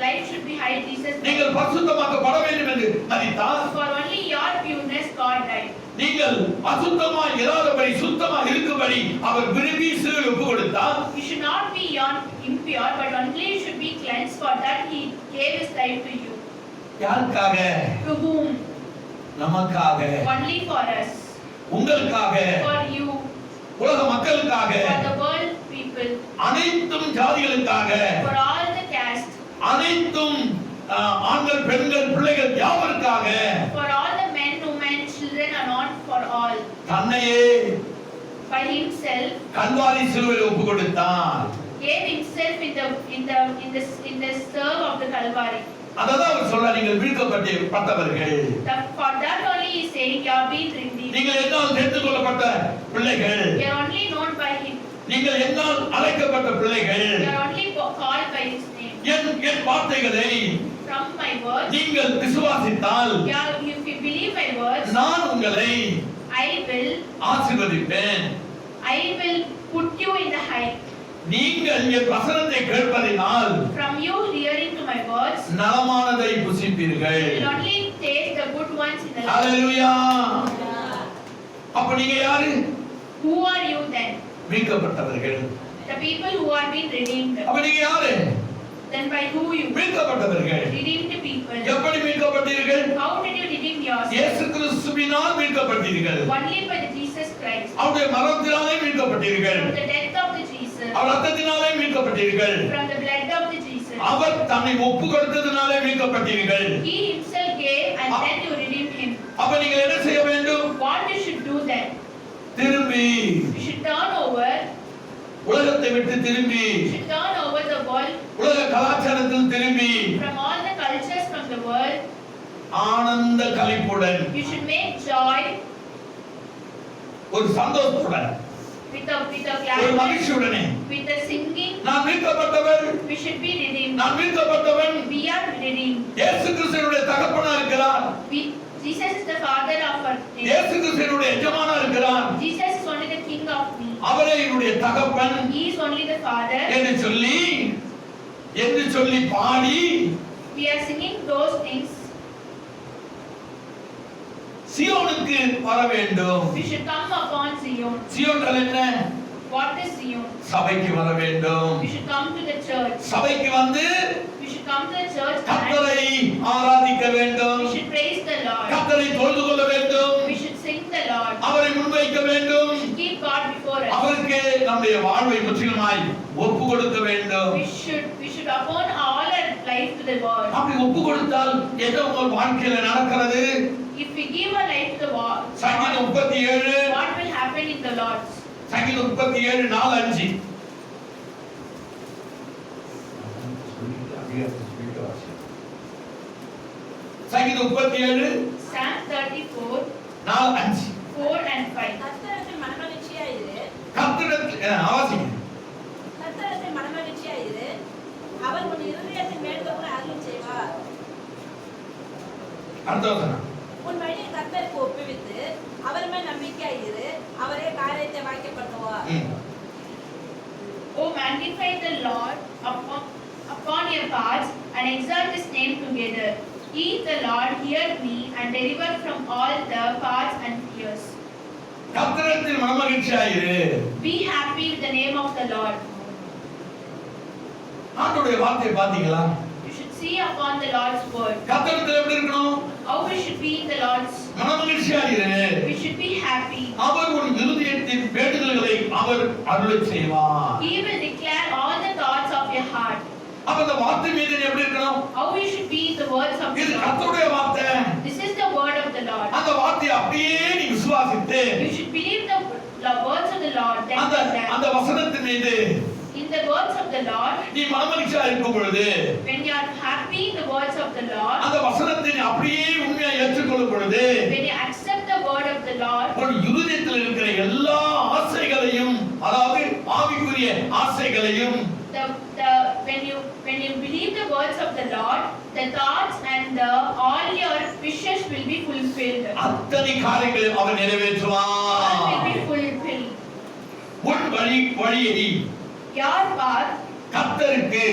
[SPEAKER 2] life should be high Jesus died.
[SPEAKER 1] நீங்கள் பரிசுத்தமாக்கப்பட வேண்டும் என்று மரித்தார்.
[SPEAKER 2] For only your pureness God died.
[SPEAKER 1] நீங்கள் அசுத்தமாய் இராதபடி சுத்தமாய் இருக்கும்படி அவர் விரும்பி சிலுவையில் ஒப்பு கொடுத்தார்.
[SPEAKER 2] You should not be impure, but only you should be cleansed. For that he gave his life to you.
[SPEAKER 1] யாருக்காக?
[SPEAKER 2] To whom?
[SPEAKER 1] நமக்காக.
[SPEAKER 2] Only for us.
[SPEAKER 1] உங்களுக்காக.
[SPEAKER 2] For you.
[SPEAKER 1] உலக மக்களுக்காக.
[SPEAKER 2] For the world people.
[SPEAKER 1] அனைத்தும் ஜாதிகளுக்காக.
[SPEAKER 2] For all the caste.
[SPEAKER 1] அனைத்தும் ஆண்கள் பெண்கள் பிள்ளைகள் யாவருக்காக.
[SPEAKER 2] For all the men, women, children and not for all.
[SPEAKER 1] தன்னையே
[SPEAKER 2] by himself
[SPEAKER 1] கல்வாரி சிலுவையில் ஒப்பு கொடுத்தார்.
[SPEAKER 2] Gave himself in the serve of the Calvary.
[SPEAKER 1] அததான் அவர் சொல்றார், நீங்கள் மீட்கப்பட்டவர்கள்.
[SPEAKER 2] For that only he is saying you have been redeemed.
[SPEAKER 1] நீங்கள் என்னால் தெரிந்து கொள்ளப்பட்ட பிள்ளைகள்.
[SPEAKER 2] You are only known by him.
[SPEAKER 1] நீங்கள் என்னால் அழைக்கப்பட்ட பிள்ளைகள்.
[SPEAKER 2] You are only called by his name.
[SPEAKER 1] என் வார்த்தைகளை
[SPEAKER 2] from my words
[SPEAKER 1] நீங்கள் விசுவாசித்தால்
[SPEAKER 2] if you believe my words
[SPEAKER 1] நான் உங்களை
[SPEAKER 2] I will
[SPEAKER 1] ஆசீர்வதிப்பேன்.
[SPEAKER 2] I will put you in the height.
[SPEAKER 1] நீங்கள் என் வசனத்தை கேட்பதினால்
[SPEAKER 2] from you hearing to my words
[SPEAKER 1] நலமானதை புசிப்பீர்கள்.
[SPEAKER 2] you will only taste the good ones in the life.
[SPEAKER 1] ஹalleluya. அப்ப நீங்க யாரு?
[SPEAKER 2] Who are you then?
[SPEAKER 1] மீட்கப்பட்டவர்கள்.
[SPEAKER 2] The people who are being redeemed.
[SPEAKER 1] அப்ப நீங்க யாரு?
[SPEAKER 2] Then by who you?
[SPEAKER 1] மீட்கப்பட்டவர்கள்.
[SPEAKER 2] Redeemed people.
[SPEAKER 1] எப்படி மீட்கப்பட்டீர்கள்?
[SPEAKER 2] How did you redeem yourself?
[SPEAKER 1] இயேசு கிறிஸ்துவினால் மீட்கப்பட்டீர்கள்.
[SPEAKER 2] Only by the Jesus Christ.
[SPEAKER 1] அவருடைய மரணத்தினாலே மீட்கப்பட்டீர்கள்.
[SPEAKER 2] From the death of the Jesus.
[SPEAKER 1] அவர் இரத்தத்தினாலே மீட்கப்பட்டீர்கள்.
[SPEAKER 2] From the blood of the Jesus.
[SPEAKER 1] அவர் தன்னை ஒப்பு கொடுத்ததினாலே மீட்கப்பட்டீர்கள்.
[SPEAKER 2] He himself gave and then you redeemed him.
[SPEAKER 1] அப்ப நீங்க என்ன செய்ய வேண்டும்?
[SPEAKER 2] What you should do then?
[SPEAKER 1] திரும்பி
[SPEAKER 2] You should turn over.
[SPEAKER 1] உலகத்தை விட்டு திரும்பி
[SPEAKER 2] You should turn over the world.
[SPEAKER 1] உலக கலாச்சாரத்தில் திரும்பி
[SPEAKER 2] From all the cultures from the world.
[SPEAKER 1] Ananda களிப்புடன்
[SPEAKER 2] You should make joy.
[SPEAKER 1] ஒரு சந்தோஷத்துடன்
[SPEAKER 2] With a
[SPEAKER 1] ஒரு
[SPEAKER 2] gladness,
[SPEAKER 1] மகிழ்ச்சியுடனே
[SPEAKER 2] with a singing.
[SPEAKER 1] நான் மீட்கப்பட்டவர்,
[SPEAKER 2] We should be redeemed.
[SPEAKER 1] நான் மீட்கப்பட்டவன்.
[SPEAKER 2] We are redeemed.
[SPEAKER 1] இயேசு கிறிஸ்துவினுடைய தகப்பனா இருக்கிறார்,
[SPEAKER 2] Jesus is the father of our name.
[SPEAKER 1] இயேசு கிறிஸ்துவினுடைய எஜமானா இருக்கிறார்,
[SPEAKER 2] Jesus is only the king of me.
[SPEAKER 1] அவரே என்னுடைய தகப்பன்
[SPEAKER 2] He is only the father.
[SPEAKER 1] என்று சொல்லி பாடி
[SPEAKER 2] We are singing those things.
[SPEAKER 1] சியோனுக்கு வர வேண்டும்.
[SPEAKER 2] We should come upon Zion.
[SPEAKER 1] Zion என்ன?
[SPEAKER 2] What is Zion?
[SPEAKER 1] சபைக்கு வர வேண்டும்.
[SPEAKER 2] We should come to the church.
[SPEAKER 1] சபைக்கு வந்து
[SPEAKER 2] We should come to the church and
[SPEAKER 1] கர்த்தரை ஆராதிக்க வேண்டும்.
[SPEAKER 2] we should praise the Lord.
[SPEAKER 1] கர்த்தரை தொழுது கொள்ள வேண்டும்.
[SPEAKER 2] We should sing the Lord.
[SPEAKER 1] அவரை முன்வைக்க வேண்டும்.
[SPEAKER 2] We should keep God before us.
[SPEAKER 1] அவருக்கு நம்முடைய வாழ்வை முற்றிலுமாய் ஒப்பு கொடுக்க வேண்டும்.
[SPEAKER 2] We should upon all our life to the Lord.
[SPEAKER 1] அப்படி ஒப்பு கொடுத்தால் என்ன உங்கள் வாழ்க்கையில நடக்கிறது?
[SPEAKER 2] If we give our life to the Lord,
[SPEAKER 1] சங்கீதம் 37
[SPEAKER 2] what will happen in the Lord?
[SPEAKER 1] சங்கீதம் 37:4-5. சங்கீதம் 37
[SPEAKER 2] Psalm 34,
[SPEAKER 1] 4-5.
[SPEAKER 2] 4 and 5.
[SPEAKER 3] கர்த்தருக்கு மனமகிழ்ச்சியாயிரு.
[SPEAKER 1] கர்த்தருக்கு வாசிங்க.
[SPEAKER 3] கர்த்தருக்கு மனமகிழ்ச்சியாயிரு. அவர் உன் இருதயத்தின் மேல்தோற அருள் செய்வார்.
[SPEAKER 1] அடுத்த வசனம்.
[SPEAKER 3] உன் வழியை கர்த்தருக்கு ஒப்புவித்து அவர் மேல் நம்பிக்கையாயிரு. அவரே காரியத்தை வாய்க்கப்படுவார்.
[SPEAKER 2] Oh, magnify the Lord upon your paths and exalt his name together. He, the Lord, heard me and delivered from all the paths and fears.
[SPEAKER 1] கர்த்தருக்கு மனமகிழ்ச்சியாயிரு.
[SPEAKER 2] Be happy with the name of the Lord.
[SPEAKER 1] ஆண்டவருடைய வார்த்தையை பாத்தீங்களா?
[SPEAKER 2] You should see upon the Lord's word.
[SPEAKER 1] கர்த்தருக்கு எப்படி இருக்கணும்?
[SPEAKER 2] How we should be in the Lord's.
[SPEAKER 1] மனமகிழ்ச்சியாயிரு.
[SPEAKER 2] We should be happy.
[SPEAKER 1] அவர் உன் இருதயத்தின் வேண்டுதல்களை அவர் அருளச் செய்வார்.
[SPEAKER 2] He will declare all the thoughts of your heart.
[SPEAKER 1] அப்ப அந்த வார்த்தை மீது நீ எப்படி இருக்கணும்?
[SPEAKER 2] How we should be in the words of
[SPEAKER 1] இது
[SPEAKER 2] the Lord.
[SPEAKER 1] கர்த்தருடைய வார்த்தை.
[SPEAKER 2] This is the word of the Lord.
[SPEAKER 1] அந்த வார்த்தையை அப்படியே நீ விசுவாசித்து
[SPEAKER 2] You should believe the words of the Lord. Then
[SPEAKER 1] அந்த வசனத்தின் மீது
[SPEAKER 2] in the words of the Lord,
[SPEAKER 1] நீ மனமகிழ்ச்சியா இருக்கும் பொழுது,
[SPEAKER 2] when you are happy in the words of the Lord,
[SPEAKER 1] அந்த வசனத்தை நீ அப்படியே உண்மையா ஏற்றுக்கொள்ளும் பொழுது,
[SPEAKER 2] when you accept the word of the Lord,
[SPEAKER 1] உன் இருதயத்தில் இருக்கிற எல்லா ஆசைகளையும், அதாவது ஆவிக்குரிய ஆசைகளையும்,
[SPEAKER 2] when you believe the words of the Lord, the thoughts and all your wishes will be fulfilled.
[SPEAKER 1] அத்தனை காரியங்களையும் அவர்
[SPEAKER 2] All will
[SPEAKER 1] நிறைவேற்றுவார்.
[SPEAKER 2] be fulfilled.
[SPEAKER 1] உன் வழியை
[SPEAKER 2] Your path
[SPEAKER 1] கர்த்தருக்கு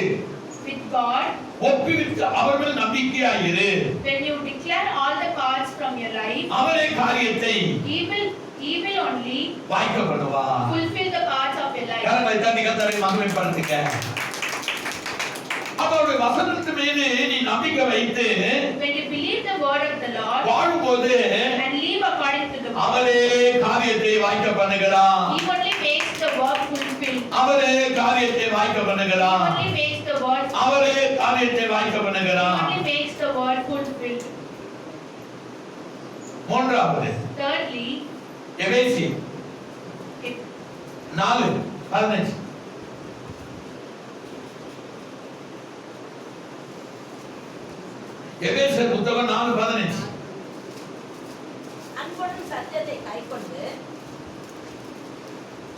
[SPEAKER 2] with God,
[SPEAKER 1] ஒப்புவித்து அவர் மேல் நம்பிக்கையாயிரு.
[SPEAKER 2] when you declare all the paths from your life,
[SPEAKER 1] அவரே காரியத்தை
[SPEAKER 2] He will only
[SPEAKER 1] வாய்க்க பண்ணுவார்.
[SPEAKER 2] fulfill the paths of your life.
[SPEAKER 1] கரங்களை தட்டி கர்த்தரை மகிமைப்படுத்துங்க. அவருடைய வசனத்து மீது நீ நம்பிக்கை வைத்து
[SPEAKER 2] When you believe the word of the Lord
[SPEAKER 1] வாழும்போது
[SPEAKER 2] and live according to the word,
[SPEAKER 1] அவரே காரியத்தை வாய்க்க பண்ணுகிறார்.
[SPEAKER 2] He only makes the word fulfilled.
[SPEAKER 1] அவரே காரியத்தை வாய்க்க
[SPEAKER 2] He
[SPEAKER 1] பண்ணுகிறார்.
[SPEAKER 2] only makes the word.
[SPEAKER 1] அவரே காரியத்தை வாய்க்க
[SPEAKER 2] He
[SPEAKER 1] பண்ணுகிறார்.
[SPEAKER 2] only makes the word fulfilled.
[SPEAKER 1] மூன்றாவது
[SPEAKER 2] Thirdly,
[SPEAKER 1] எபேசியர்
[SPEAKER 2] if
[SPEAKER 1] 4:15. எபேசியர் புத்தகம் 4:15.
[SPEAKER 3] அன்புடன் சத்தியத்தை கைக்கொண்டு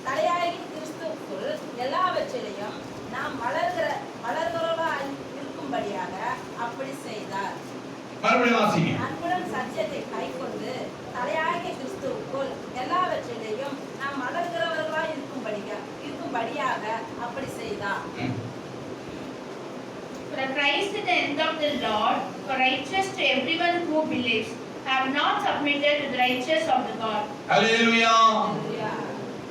[SPEAKER 3] தலையாகி கிறிஸ்துவுக்குள் எல்லாவற்றிலையும் நாம் வளர்கிறவர்களாய் இருக்கும்படியாக அப்படி செய்தார்.
[SPEAKER 1] மறுபடியும் வாசிங்க.
[SPEAKER 3] அன்புடன் சத்தியத்தை கைக்கொண்டு தலையாகிய கிறிஸ்துவுக்குள் எல்லாவற்றிலையும் நாம் வளர்கிறவர்களாய் இருக்கும்படியாக அப்படி செய்தார்.
[SPEAKER 2] for Christ is the end of the Lord, for righteous to everyone who believes, have not submitted to the righteous of the God.
[SPEAKER 1] ஹல்லேலூயா.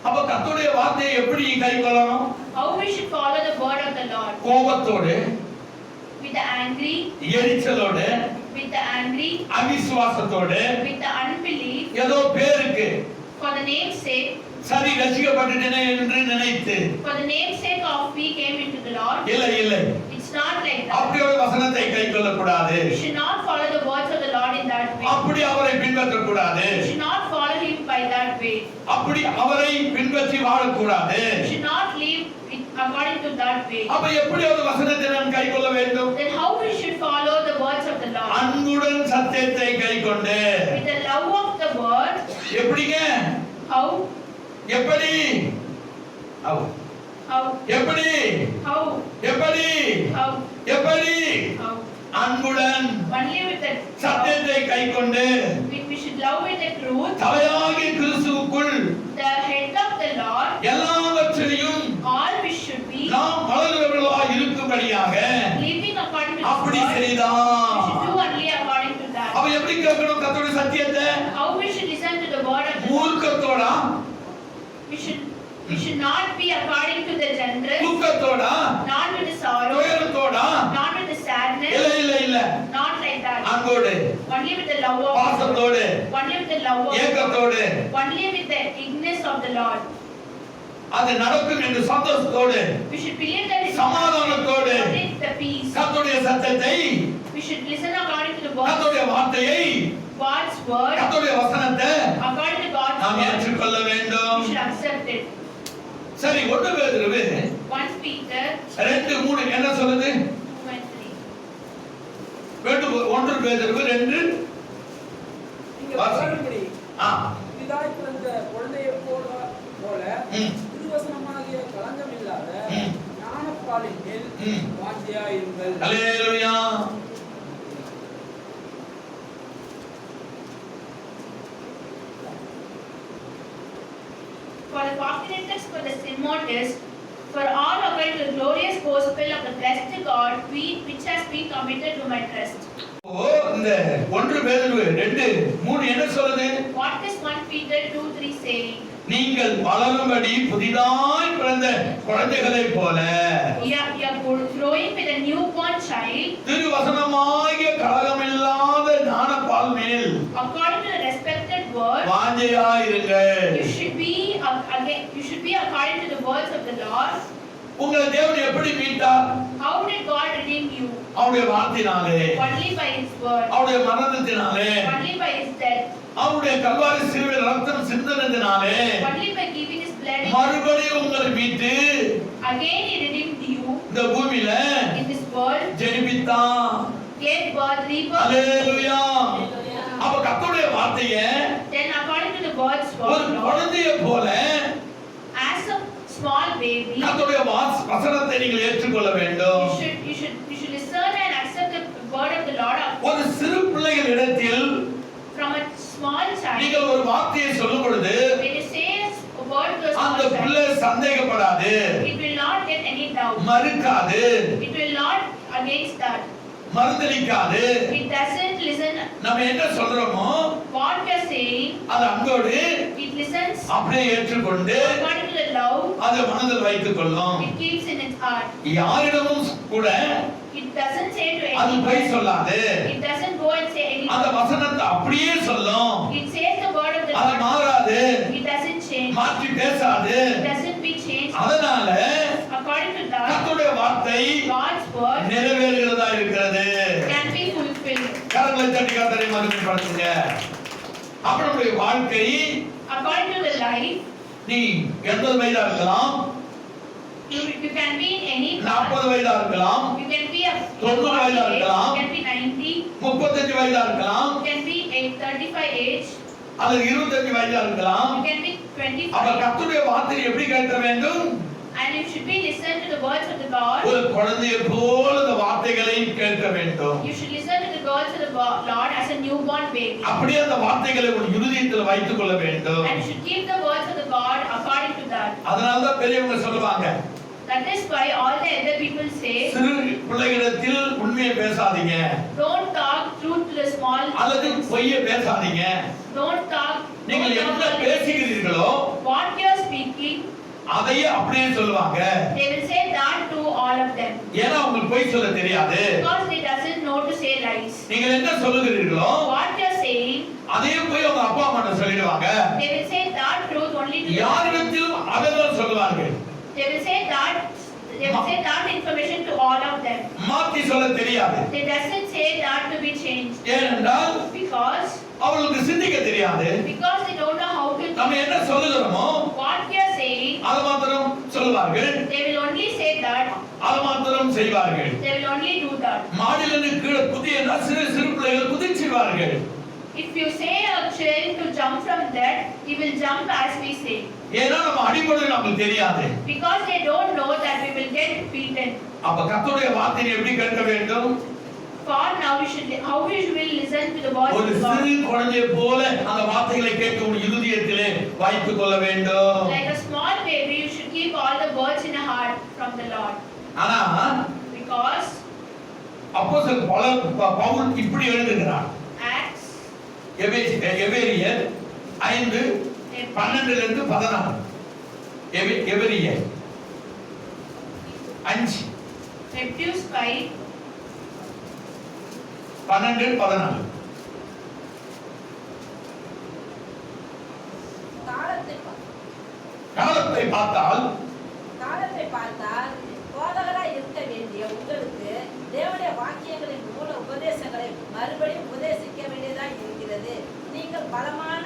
[SPEAKER 1] அப்ப கர்த்தருடைய வார்த்தையை எப்படி கைக்கொள்ளணும்?
[SPEAKER 2] How we should follow the word of the Lord?
[SPEAKER 1] கோபத்தோடு,
[SPEAKER 2] With the angry,
[SPEAKER 1] எரிச்சலோடு, அவிசுவாசத்தோடு,
[SPEAKER 2] with the unbelief,
[SPEAKER 1] ஏதோ பேருக்கு
[SPEAKER 2] for the name's sake,
[SPEAKER 1] சரி ரசிக்கப்பட்டுட்டேனே என்று நினைத்து,
[SPEAKER 2] for the name's sake of we came into the Lord.
[SPEAKER 1] இல்லை
[SPEAKER 2] It's not like that.
[SPEAKER 1] அப்படி ஒரு வசனத்தை கைக்கொள்ள கூடாது.
[SPEAKER 2] We should not follow the words of the Lord in that way.
[SPEAKER 1] அப்படி அவரை பின்பற்ற கூடாது.
[SPEAKER 2] We should not follow him by that way.
[SPEAKER 1] அப்படி அவரை பின்பற்றி வாழக்கூடாது.
[SPEAKER 2] We should not live according to that way.
[SPEAKER 1] அப்ப எப்படி ஒரு வசனத்தை நான் கைக்கொள்ள வேண்டும்?
[SPEAKER 2] Then how we should follow the words of the Lord?
[SPEAKER 1] அன்புடன் சத்தியத்தை கைக்கொண்டு.
[SPEAKER 2] With the love of the word.
[SPEAKER 1] எப்படிங்க?
[SPEAKER 2] How?
[SPEAKER 1] எப்படி? How?
[SPEAKER 2] How?
[SPEAKER 1] எப்படி?
[SPEAKER 2] How?
[SPEAKER 1] எப்படி?
[SPEAKER 2] How?
[SPEAKER 1] எப்படி?
[SPEAKER 2] How?
[SPEAKER 1] அன்புடன்
[SPEAKER 2] Only with the
[SPEAKER 1] சத்தியத்தை கைக்கொண்டு
[SPEAKER 2] we should love with the truth.
[SPEAKER 1] தலையாகிய கிறிஸ்துவுக்குள்
[SPEAKER 2] The head of the Lord.
[SPEAKER 1] எல்லாவற்றையும்
[SPEAKER 2] All we should be
[SPEAKER 1] நாம் வளர்கிறவர்களாய் இருக்கும்படியாக
[SPEAKER 2] living according to the
[SPEAKER 1] அப்படி
[SPEAKER 2] word. We
[SPEAKER 1] செய்தான்.
[SPEAKER 2] should do only according to that.
[SPEAKER 1] அவ எப்படி கேட்கணும் கர்த்தருடைய சத்தியத்தை?
[SPEAKER 2] How we should listen to the word of the Lord.
[SPEAKER 1] மூர்க்கத்தோடா,
[SPEAKER 2] We should not be according to the generous,
[SPEAKER 1] துக்கத்தோடா,
[SPEAKER 2] not with the sorrow,
[SPEAKER 1] துயரத்தோடா,
[SPEAKER 2] not with the sadness,
[SPEAKER 1] இல்ல இல்ல இல்ல,
[SPEAKER 2] not like that.
[SPEAKER 1] அன்போடு,
[SPEAKER 2] Only with the love of the Lord.
[SPEAKER 1] பாசத்தோடு,
[SPEAKER 2] Only with the love of the Lord.
[SPEAKER 1] ஏக்கத்தோடு,
[SPEAKER 2] Only with the eagerness of the Lord.
[SPEAKER 1] அது நடக்கும் என்று சந்தோஷத்தோடு,
[SPEAKER 2] We should believe that it
[SPEAKER 1] சமாதானத்தோடு,
[SPEAKER 2] is the peace.
[SPEAKER 1] கர்த்தருடைய சத்தத்தை,
[SPEAKER 2] We should listen according to the word,
[SPEAKER 1] கர்த்தருடைய வார்த்தையை,
[SPEAKER 2] God's word,
[SPEAKER 1] கர்த்தருடைய வசனத்தை
[SPEAKER 2] according to God's
[SPEAKER 1] நாம்
[SPEAKER 2] word.
[SPEAKER 1] ஏற்றுக்கொள்ள வேண்டும்.
[SPEAKER 2] We should accept it.
[SPEAKER 1] சரி, 1 பேதுரு
[SPEAKER 2] 1 Peter
[SPEAKER 1] 2:3 என்ன சொல்லுது?
[SPEAKER 2] 2 and 3.
[SPEAKER 1] 1 பேதுரு 2
[SPEAKER 4] இங்க பாருங்கடி.
[SPEAKER 1] ஆ
[SPEAKER 4] புதிதாய் பிறந்த குழந்தையைப் போல
[SPEAKER 1] ம்.
[SPEAKER 4] திருவசனமாகிய களங்கமில்லாத
[SPEAKER 1] ம்.
[SPEAKER 4] ஞானப்பாலின் மேல்
[SPEAKER 1] ம்.
[SPEAKER 4] வாஞ்சையாயிருங்கள்.
[SPEAKER 1] அல்லேலூயா.
[SPEAKER 2] For the fortunate for the immortals, for all according to the glorious gospel of the blessed God, which has been committed to my trust.
[SPEAKER 1] ஓ இந்த 1 பேதுரு 2:3 என்ன சொல்லுது?
[SPEAKER 2] What is 1 Peter 2:3 saying?
[SPEAKER 1] நீங்கள் வளரும்படி புதிதாய் பிறந்த குழந்தைகளைப் போல
[SPEAKER 2] We are growing with a newborn child
[SPEAKER 1] திருவசனமாகிய கலகமில்லாத ஞானப்பால் மேல்
[SPEAKER 2] according to the respected word.
[SPEAKER 1] வாஞ்சையாயிருங்கள்.
[SPEAKER 2] You should be according to the words of the Lord.
[SPEAKER 1] உங்களை தேவன் எப்படி மீட்டார்?
[SPEAKER 2] How did God redeem you?
[SPEAKER 1] அவருடைய வார்த்தையினாலே,
[SPEAKER 2] Only by His word.
[SPEAKER 1] அவருடைய மரணத்தினாலே,
[SPEAKER 2] Only by His death.
[SPEAKER 1] அவருடைய கல்வாரி சிலுவையில் ரத்தம் சிந்தினதினாலே
[SPEAKER 2] Only by giving His blood.
[SPEAKER 1] மறுபடியும் உங்களை மீட்டு
[SPEAKER 2] Again He redeemed you
[SPEAKER 1] இந்த பூமியில
[SPEAKER 2] in this world.
[SPEAKER 1] ஜெனிபித்தான்.
[SPEAKER 2] Gave birth, rebirth.
[SPEAKER 1] அல்லேலூயா. அப்ப கர்த்தருடைய வார்த்தையை
[SPEAKER 2] Then according to the God's
[SPEAKER 1] ஒரு
[SPEAKER 2] word,
[SPEAKER 1] குழந்தையை போல
[SPEAKER 2] as a small baby,
[SPEAKER 1] கர்த்தருடைய வசனத்தை நீங்கள் ஏற்றுக்கொள்ள வேண்டும்.
[SPEAKER 2] you should listen and accept the word of the Lord.
[SPEAKER 1] ஒரு சிறு பிள்ளைகள் இடத்தில்
[SPEAKER 2] From a small child,
[SPEAKER 1] நீங்கள் ஒரு வார்த்தையை சொல்லும் பொழுது
[SPEAKER 2] when you say a word to a small
[SPEAKER 1] அந்த
[SPEAKER 2] child,
[SPEAKER 1] பிள்ளை சந்தேகப்படாது,
[SPEAKER 2] it will not get any doubt.
[SPEAKER 1] மறுக்காது,
[SPEAKER 2] It will not against that.
[SPEAKER 1] மறுதலிக்காது.
[SPEAKER 2] It doesn't listen
[SPEAKER 1] நம்ம என்ன சொல்றோமோ
[SPEAKER 2] what we are saying.
[SPEAKER 1] அது அங்கோடு
[SPEAKER 2] It listens
[SPEAKER 1] அப்படியே ஏற்றுக்கொண்டு
[SPEAKER 2] according to the love.
[SPEAKER 1] அதை மனதில் வைத்துக் கொள்ளும்.
[SPEAKER 2] It keeps in its heart.
[SPEAKER 1] யாரிடமும் கூட
[SPEAKER 2] It doesn't say to
[SPEAKER 1] அது பொய்
[SPEAKER 2] anyone.
[SPEAKER 1] சொல்லாது.
[SPEAKER 2] It doesn't go and say
[SPEAKER 1] அந்த
[SPEAKER 2] anything.
[SPEAKER 1] வசனத்தை அப்படியே சொல்லும்.
[SPEAKER 2] It says the word of the
[SPEAKER 1] அது
[SPEAKER 2] Lord.
[SPEAKER 1] மாறாது,
[SPEAKER 2] It doesn't change.
[SPEAKER 1] மாற்றி பேசாது.
[SPEAKER 2] It doesn't be changed.
[SPEAKER 1] அதனால
[SPEAKER 2] According to that,
[SPEAKER 1] கர்த்தருடைய வார்த்தை
[SPEAKER 2] God's word
[SPEAKER 1] நிறைவேறுகிறதா இருக்கிறது.
[SPEAKER 2] can be fulfilled.
[SPEAKER 1] கரங்களை தட்டி கர்த்தரை மகிமைப்படுத்துங்க. அப்ப நம்முடைய வாழ்க்கை
[SPEAKER 2] According to the life,
[SPEAKER 1] நீ 80 வயதா இருக்கலாம்,
[SPEAKER 2] you can be in any
[SPEAKER 1] 40 வயதா இருக்கலாம்,
[SPEAKER 2] You can be a
[SPEAKER 1] 90 வயதா
[SPEAKER 2] age,
[SPEAKER 1] இருக்கலாம்.
[SPEAKER 2] you can be 90,
[SPEAKER 1] 35 வயதா இருக்கலாம்,
[SPEAKER 2] you can be 35 age,
[SPEAKER 1] அல்லது 25 வயதா இருக்கலாம்.
[SPEAKER 2] you can be
[SPEAKER 1] அப்ப
[SPEAKER 2] 25,
[SPEAKER 1] கர்த்தருடைய வார்த்தையை எப்படி கேட்க வேண்டும்?
[SPEAKER 2] and you should be listen to the words of the God.
[SPEAKER 1] ஒரு குழந்தையை போல இந்த வார்த்தைகளை கேட்க வேண்டும்.
[SPEAKER 2] You should listen to the words of the Lord as a newborn baby,
[SPEAKER 1] அப்படியே அந்த வார்த்தைகளை உன் இருதயத்தில் வைத்துக் கொள்ள வேண்டும்.
[SPEAKER 2] and you should keep the words of the God according to that.
[SPEAKER 1] அதனால தான் பெரியவங்க சொல்லுவாங்க,
[SPEAKER 2] That is why all the other people say,
[SPEAKER 1] சிறு பிள்ளைகளிடத்தில் உண்மையை பேசாதீங்க,
[SPEAKER 2] don't talk truth to the small,
[SPEAKER 1] அல்லது பொய்யை பேசாதீங்க.
[SPEAKER 2] don't talk,
[SPEAKER 1] நீங்கள்
[SPEAKER 2] don't
[SPEAKER 1] என்ன
[SPEAKER 2] talk
[SPEAKER 1] பேசுகிறீர்களோ
[SPEAKER 2] what you are speaking.
[SPEAKER 1] அதையே அப்படியே சொல்லுவாங்க.
[SPEAKER 2] They will say that to all of them,
[SPEAKER 1] ஏன்னா உங்களுக்கு பொய் சொல்ல தெரியாது.
[SPEAKER 2] because they doesn't know to say lies.
[SPEAKER 1] நீங்கள் என்ன சொல்லுகிறீர்களோ
[SPEAKER 2] What you are saying,
[SPEAKER 1] அதையே போய் அவங்க அப்பா அம்மா சொல்லிடுவாங்க.
[SPEAKER 2] they will say that truth only to them.
[SPEAKER 1] யாரிடத்திலும் அதைதான் சொல்லுவார்கள்.
[SPEAKER 2] They will say that information to all of them.
[SPEAKER 1] மாத்தி சொல்ல தெரியாது.
[SPEAKER 2] They doesn't say that to be changed,
[SPEAKER 1] ஏனென்றால்
[SPEAKER 2] because
[SPEAKER 1] அவர்களுக்கு சிந்திக்க தெரியாது.
[SPEAKER 2] they don't know how to
[SPEAKER 1] நம்ம என்ன சொல்லுகிறோமோ
[SPEAKER 2] what we are saying.
[SPEAKER 1] அதை மாத்திரம் சொல்லுவார்கள்,
[SPEAKER 2] They will only say that,
[SPEAKER 1] அதை மாத்திரம் செய்வார்கள்.
[SPEAKER 2] they will only do that.
[SPEAKER 1] மாடிலிருந்து கீழே குதியனா சிறு சிறு பிள்ளைகள் குதிச்சிடுவார்கள்.
[SPEAKER 2] If you say a child to jump from that, he will jump as we say.
[SPEAKER 1] ஏன்னா நம்ம அடிபடுறது நமக்கு தெரியாது.
[SPEAKER 2] Because they don't know that we will get beaten.
[SPEAKER 1] அப்ப கர்த்தருடைய வார்த்தையை எப்படி கேட்க வேண்டும்?
[SPEAKER 2] For now how we will listen to the voice
[SPEAKER 1] ஒரு
[SPEAKER 2] of God.
[SPEAKER 1] சிறு குழந்தை போல அந்த வார்த்தைகளை கேட்க உன் இருதயத்திலே வைத்துக் கொள்ள வேண்டும்.
[SPEAKER 2] Like a small baby, you should keep all the words in your heart from the Lord.
[SPEAKER 1] ஆனா
[SPEAKER 2] Because
[SPEAKER 1] அப்போஸ்தலன் பவுல் இப்படி எழுதுகிறார்.
[SPEAKER 2] Acts
[SPEAKER 1] எபிரேயர் 5:12 இருந்து 16. எபிரேயர் 5
[SPEAKER 2] Hebrews 5
[SPEAKER 1] 12-14. காலத்தை பார்த்தால்
[SPEAKER 3] போதகராய் இருக்க வேண்டிய உங்களுக்கு தேவனுடைய வாக்கியங்களின் மூல உபதேசங்களை மறுபடியும் உபதேசிக்க வேண்டியதாக இருக்கிறது. நீங்கள் பலமான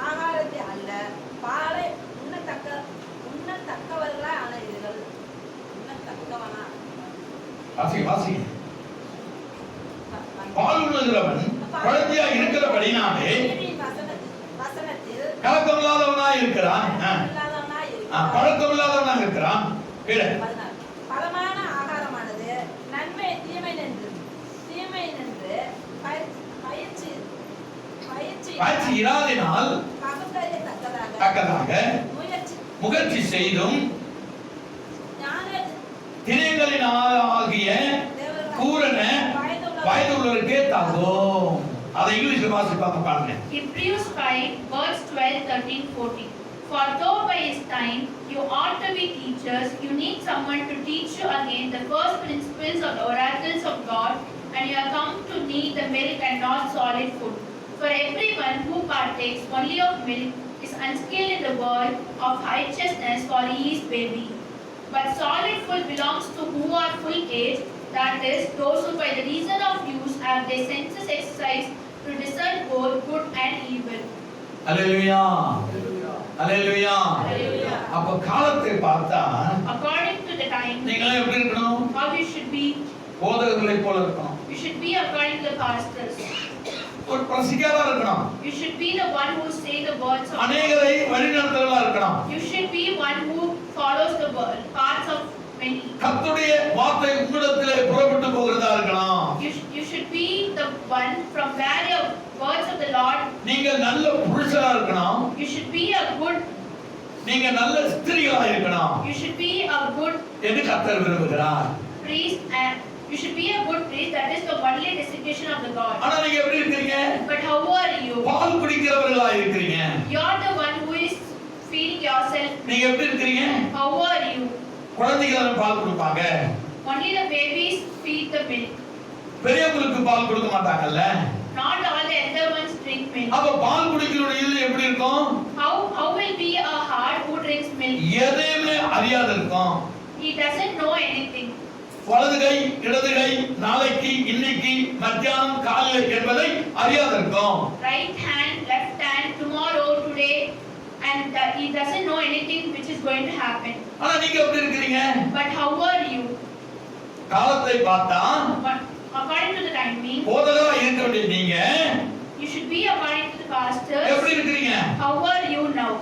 [SPEAKER 3] ஆகாரத்தை அல்ல, பாலை உண்ணத்தக்கவர்களா ஆனீர்கள். உண்ணத்தக்கவனா
[SPEAKER 1] வாசி பால் உண்ணுகிறவன் குழந்தையா இருக்கிறபடினாலே
[SPEAKER 3] வசனத்தில்
[SPEAKER 1] கலக்கமில்லாதவனாய் இருக்கிறான். பழக்கமில்லாதவனாக இருக்கிறான்.
[SPEAKER 3] பலமான ஆகாரமானது நன்மை தீமை நின்று பயிற்சி
[SPEAKER 1] இராதினால் தக்கதாக முயற்சி செய்தும் திரைகளினாகிய பூரண வயதுள்ளவருக்கே தகும். அதை இங்கிலீஷ்ல வாசிப்பாங்க பாருங்க.
[SPEAKER 2] Hebrews 5 verse 12, 13, 14. For though by his time you ought to be teachers, you need someone to teach you again the first principles of the oracles of God, and you have come to need the milk and not solid food. For everyone who partakes only of milk is unskilled in the word of righteousness, for he is baby. But solid food belongs to who are full age, that is, those who by the reason of use have their senses exercised to discern both good and evil.
[SPEAKER 1] Hallelujah. Hallelujah. அப்ப காலத்தை பார்த்தா
[SPEAKER 2] According to the time,
[SPEAKER 1] நீங்க எப்படி இருக்கணும்?
[SPEAKER 2] how you should be.
[SPEAKER 1] போதகர்களை போல இருக்கணும்.
[SPEAKER 2] You should be according to the pastors.
[SPEAKER 1] ஒரு பிரசங்கியாரா இருக்கணும்.
[SPEAKER 2] You should be the one who say the words of God.
[SPEAKER 1] அநேகரை வழிநடத்துறவரா இருக்கணும்.
[SPEAKER 2] You should be one who follows the paths of many.
[SPEAKER 1] கர்த்தருடைய வார்த்தை உங்களிடத்திலே புறப்பட்டு போகிறதா இருக்கணும்.
[SPEAKER 2] You should be the one from where your words of the Lord.
[SPEAKER 1] நீங்க நல்ல புருஷரா இருக்கணும்.
[SPEAKER 2] You should be a good.
[SPEAKER 1] நீங்க நல்ல ஸ்திரீகளா இருக்கணும்.
[SPEAKER 2] You should be a good
[SPEAKER 1] என்று கர்த்தர் விரும்புகிறார்.
[SPEAKER 2] priest, and you should be a good priest. That is the only designation of the God.
[SPEAKER 1] ஆனா நீங்க எப்படி இருக்கீங்க?
[SPEAKER 2] But how are you?
[SPEAKER 1] பால் குடிக்கிறவர்களா இருக்கீங்க.
[SPEAKER 2] You are the one who is feeding yourself.
[SPEAKER 1] நீங்க எப்படி இருக்கீங்க?
[SPEAKER 2] How are you?
[SPEAKER 1] குழந்தைகளுக்கு பால் கொடுப்பாங்க.
[SPEAKER 2] Only the babies feed the milk.
[SPEAKER 1] பெரியவங்களுக்கு பால் கொடுக்க மாட்டாங்கல்ல.
[SPEAKER 2] Not all the elder ones drink milk.
[SPEAKER 1] அப்ப பால் குடிக்கிறவங்க இது எப்படி இருக்கும்?
[SPEAKER 2] How will be a heart who drinks milk?
[SPEAKER 1] எதையுமே அறியாத இருக்கும்.
[SPEAKER 2] He doesn't know anything.
[SPEAKER 1] வலது கை இடது கை நாளைக்கு இன்னைக்கு மத்தியானம் காலையில என்பதை அறியாத இருக்கும்.
[SPEAKER 2] Right hand, left hand, tomorrow, today, and he doesn't know anything which is going to happen.
[SPEAKER 1] ஆனா நீங்க எப்படி இருக்கீங்க?
[SPEAKER 2] But how are you?
[SPEAKER 1] காலத்தை பார்த்தா
[SPEAKER 2] According to the timing,
[SPEAKER 1] போதகரா இருக்க வேண்டிய நீங்க
[SPEAKER 2] you should be according to the pastors.
[SPEAKER 1] எப்படி இருக்கீங்க?
[SPEAKER 2] How are you now?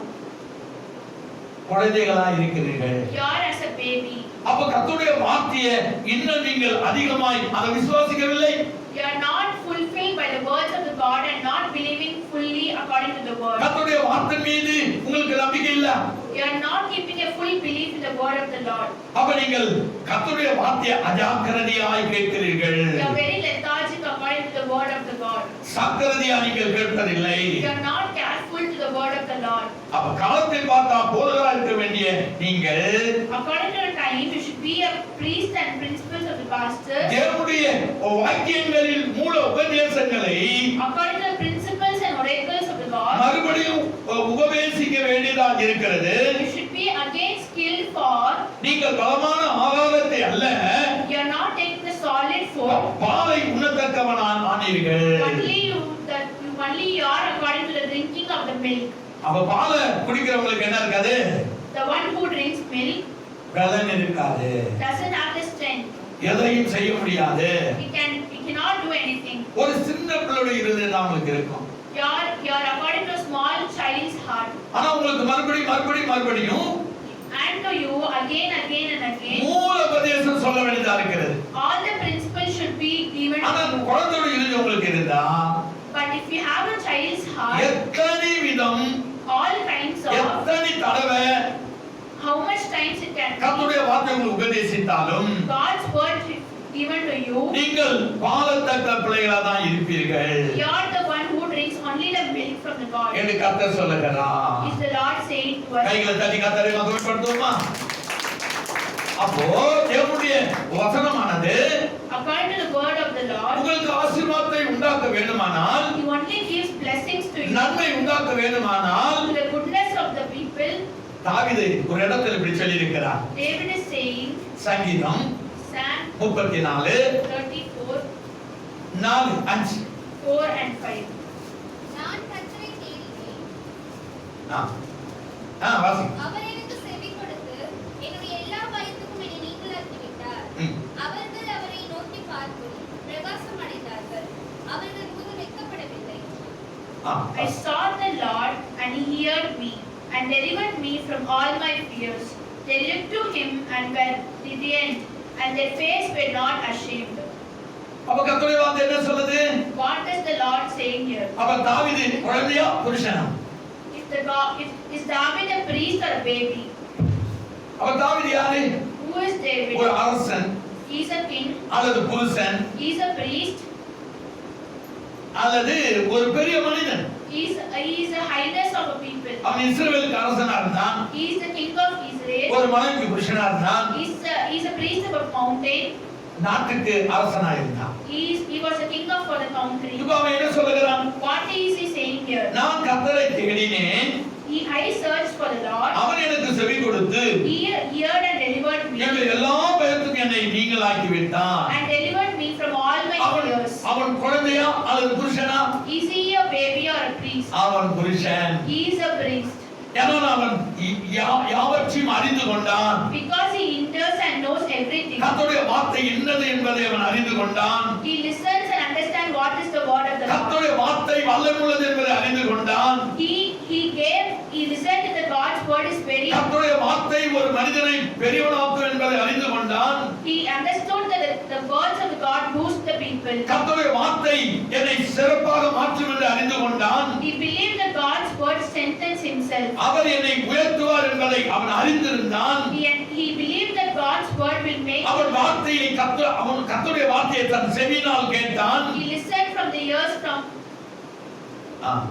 [SPEAKER 1] குழந்தைகளா இருக்கிறீர்கள்.
[SPEAKER 2] You are as a baby.
[SPEAKER 1] அப்ப கர்த்தருடைய வார்த்தையை இன்னும் நீங்கள் அதிகமாய் அதை விசுவாசிக்கவில்லை.
[SPEAKER 2] You are not fulfilled by the words of the God and not believing fully according to the word.
[SPEAKER 1] கர்த்தருடைய வார்த்தை மீது உங்களுக்கு நம்பிக்கை இல்ல.
[SPEAKER 2] You are not keeping a full belief in the word of the Lord.
[SPEAKER 1] அப்ப நீங்கள் கர்த்தருடைய வார்த்தையை அஜாக்கிரதையாய் கேட்கிறீர்கள்.
[SPEAKER 2] You are very lethargic according to the word of the God.
[SPEAKER 1] சக்கரதையா நீங்கள் கேட்பதில்லை.
[SPEAKER 2] You are not careful to the word of the Lord.
[SPEAKER 1] அப்ப காலத்தை பார்த்தா போதகரா இருக்க வேண்டிய நீங்கள்
[SPEAKER 2] According to the time, you should be a priest and principles of the pastors.
[SPEAKER 1] தேவனுடைய வாக்கியங்களில் மூல உபதேசங்களை
[SPEAKER 2] According to the principles and oracles of the God,
[SPEAKER 1] மறுபடியும் உபதேசிக்க வேண்டியதாக இருக்கிறது.
[SPEAKER 2] you should be again skilled for.
[SPEAKER 1] நீங்கள் பலமான ஆகாரத்தை அல்ல,
[SPEAKER 2] You are not taking the solid food.
[SPEAKER 1] பாலை உண்ணத்தக்கவனானீர்கள்.
[SPEAKER 2] Only you are according to the drinking of the milk.
[SPEAKER 1] அப்ப பாலை குடிக்கிறவங்களுக்கு என்ன இருக்காது?
[SPEAKER 2] The one who drinks milk
[SPEAKER 1] பலன் இருக்காது.
[SPEAKER 2] doesn't have the strength.
[SPEAKER 1] எதையும் செய்ய முடியாது.
[SPEAKER 2] He cannot do anything.
[SPEAKER 1] ஒரு சின்ன பிள்ளையோட இருதயம் நமக்கு இருக்கும்.
[SPEAKER 2] You're according to a small child's heart.
[SPEAKER 1] ஆனா உங்களுக்கு மறுபடியும்
[SPEAKER 2] And to you again and again.
[SPEAKER 1] மூல உபதேசம் சொல்ல வேண்டியதா இருக்கிறது.
[SPEAKER 2] All the principles should be given
[SPEAKER 1] ஆனா
[SPEAKER 2] to you.
[SPEAKER 1] குழந்தையோட இருதயம் உங்களுக்கு இருந்தா
[SPEAKER 2] But if you have a child's heart,
[SPEAKER 1] எத்தனை விதம்
[SPEAKER 2] all kinds of,
[SPEAKER 1] எத்தனை தடவை
[SPEAKER 2] how much times it can be,
[SPEAKER 1] கர்த்தருடைய வார்த்தை உங்களுக்கு உபதேசித்தாலும்
[SPEAKER 2] God's word given to you,
[SPEAKER 1] நீங்கள் பாலத்தக்க பிள்ளைகளா தான் இருப்பீர்கள்
[SPEAKER 2] you're the one who drinks only the milk from the God.
[SPEAKER 1] என்று கர்த்தர் சொல்லுகிறார்.
[SPEAKER 2] Is the Lord saying to us?
[SPEAKER 1] கைகளை தட்டி கர்த்தரை மகிமைப்படுத்துவோமா? அப்போ தேவனுடைய வசனமானது
[SPEAKER 2] According to the word of the Lord,
[SPEAKER 1] உங்களுக்கு ஆசீர்வாதத்தை உண்டாக்க வேண்டுமானால்,
[SPEAKER 2] He only gives blessings to you,
[SPEAKER 1] நன்மை உண்டாக்க வேண்டுமானால்,
[SPEAKER 2] to the goodness of the people.
[SPEAKER 1] தாவீது ஒரு இடத்துல இப்படி சொல்லி இருக்கிறார்.
[SPEAKER 2] David is saying,
[SPEAKER 1] சங்கீதம்
[SPEAKER 2] Psalm
[SPEAKER 1] 34
[SPEAKER 2] 34,
[SPEAKER 1] 4-5.
[SPEAKER 2] 4 and 5.
[SPEAKER 5] நான் கர்த்தரை தேடினேன்.
[SPEAKER 1] வாசி.
[SPEAKER 5] அவர் எனக்கு செவி கொடுத்து என்னுடைய எல்லா பயத்துக்கும் என்னை நீங்களாக்கி விட்டார். அவர்கள் அவரை நோக்கி பார்த்து பிரகாசம் அடைந்தார்கள். அவர்கள் முகம் வெட்கப்படவில்லை.
[SPEAKER 2] I sought the Lord, and He heard me, and delivered me from all my fears. They looked to Him and were radiant, and their face were not ashamed.
[SPEAKER 1] அப்ப கர்த்தருடைய வார்த்தை என்ன சொல்லுது?
[SPEAKER 2] What is the Lord saying here?
[SPEAKER 1] அப்ப தாவீது குழந்தையா புருஷனா?
[SPEAKER 2] Is David a priest or a baby?
[SPEAKER 1] அப்ப தாவீது யாரு?
[SPEAKER 2] Who is David?
[SPEAKER 1] ஒரு அரசன்
[SPEAKER 2] He is a king.
[SPEAKER 1] அல்லது புருஷன்
[SPEAKER 2] He is a priest.
[SPEAKER 1] அல்லது ஒரு பெரிய மனிதன்.
[SPEAKER 2] He is a highness of a people.
[SPEAKER 1] அவன் இஸ்ரவேலுக்கு அரசனா இருந்தான்.
[SPEAKER 2] He is the king of Israel.
[SPEAKER 1] ஒரு மலைக்கு புருஷனா இருந்தான்.
[SPEAKER 2] He is a priest of a mountain.
[SPEAKER 1] நாட்டுக்கு அரசனா இருந்தான்.
[SPEAKER 2] He was a king of for the country.
[SPEAKER 1] இப்ப அவன் என்ன சொல்லுகிறான்?
[SPEAKER 2] What is he saying here?
[SPEAKER 1] நான் கர்த்தரை தேடினேன்.
[SPEAKER 2] I searched for the Lord.
[SPEAKER 1] அவன் எனக்கு செவி கொடுத்து
[SPEAKER 2] He heard and delivered me.
[SPEAKER 1] எங்கள் எல்லா பயத்துக்கும் என்னை நீங்களாக்கி விட்டான்.
[SPEAKER 2] And delivered me from all my fears.
[SPEAKER 1] அவன் குழந்தையா அல்லது புருஷனா?
[SPEAKER 2] Is he a baby or a priest?
[SPEAKER 1] அவன் புருஷன்.
[SPEAKER 2] He is a priest.
[SPEAKER 1] ஏன்னா அவன் யாவற்றையும் அறிந்து கொண்டான்.
[SPEAKER 2] Because he enters and knows everything.
[SPEAKER 1] கர்த்தருடைய வார்த்தை என்னது என்பதை அவன் அறிந்து கொண்டான்.
[SPEAKER 2] He listens and understands what is the word of the Lord.
[SPEAKER 1] கர்த்தருடைய வார்த்தை வல்லமுள்ளது என்பதை அறிந்து கொண்டான்.
[SPEAKER 2] He listened to the God's word is very.
[SPEAKER 1] கர்த்தருடைய வார்த்தை ஒரு மனிதனை பெரியவனாக்கும் என்பதை அறிந்து கொண்டான்.
[SPEAKER 2] He understood that the words of God boost the people.
[SPEAKER 1] கர்த்தருடைய வார்த்தை என்னை சிறப்பாக மாற்றும் என்று அறிந்து கொண்டான்.
[SPEAKER 2] He believed that God's word strengthens himself.
[SPEAKER 1] அவர் என்னை உயர்த்துவார் என்பதை அவன் அறிந்திருந்தான்.
[SPEAKER 2] He believed that God's word will make.
[SPEAKER 1] அவன் வார்த்தையை கர்த்தருடைய வார்த்தையை தன் செவியினால் கேட்டான்.
[SPEAKER 2] He listened from the ears from.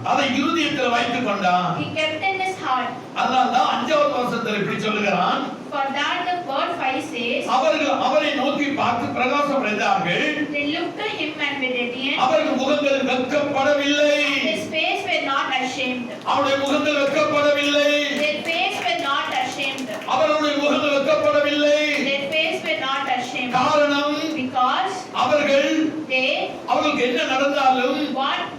[SPEAKER 1] அதை இருதயத்தில் வைத்துக் கொண்டான்.
[SPEAKER 2] He kept in his heart.
[SPEAKER 1] அதனால்தான் 5வது வசனத்தில் இப்படி சொல்லுகிறான்.
[SPEAKER 2] For that the word 5 says.
[SPEAKER 1] அவர்கள் அவரை நோக்கி பார்த்து பிரகாசம் அடைந்தார்கள்.
[SPEAKER 2] They looked to him and were radiant.
[SPEAKER 1] அவர்கள் முகங்கள் வெட்கப்படவில்லை.
[SPEAKER 2] His face were not ashamed.
[SPEAKER 1] அவருடைய முகங்கள் வெட்கப்படவில்லை.
[SPEAKER 2] Their face were not ashamed.
[SPEAKER 1] அவருடைய முகங்கள் வெட்கப்படவில்லை.
[SPEAKER 2] Their face were not ashamed.
[SPEAKER 1] காரணம்
[SPEAKER 2] Because
[SPEAKER 1] அவர்களுக்கு என்ன நடந்தாலும்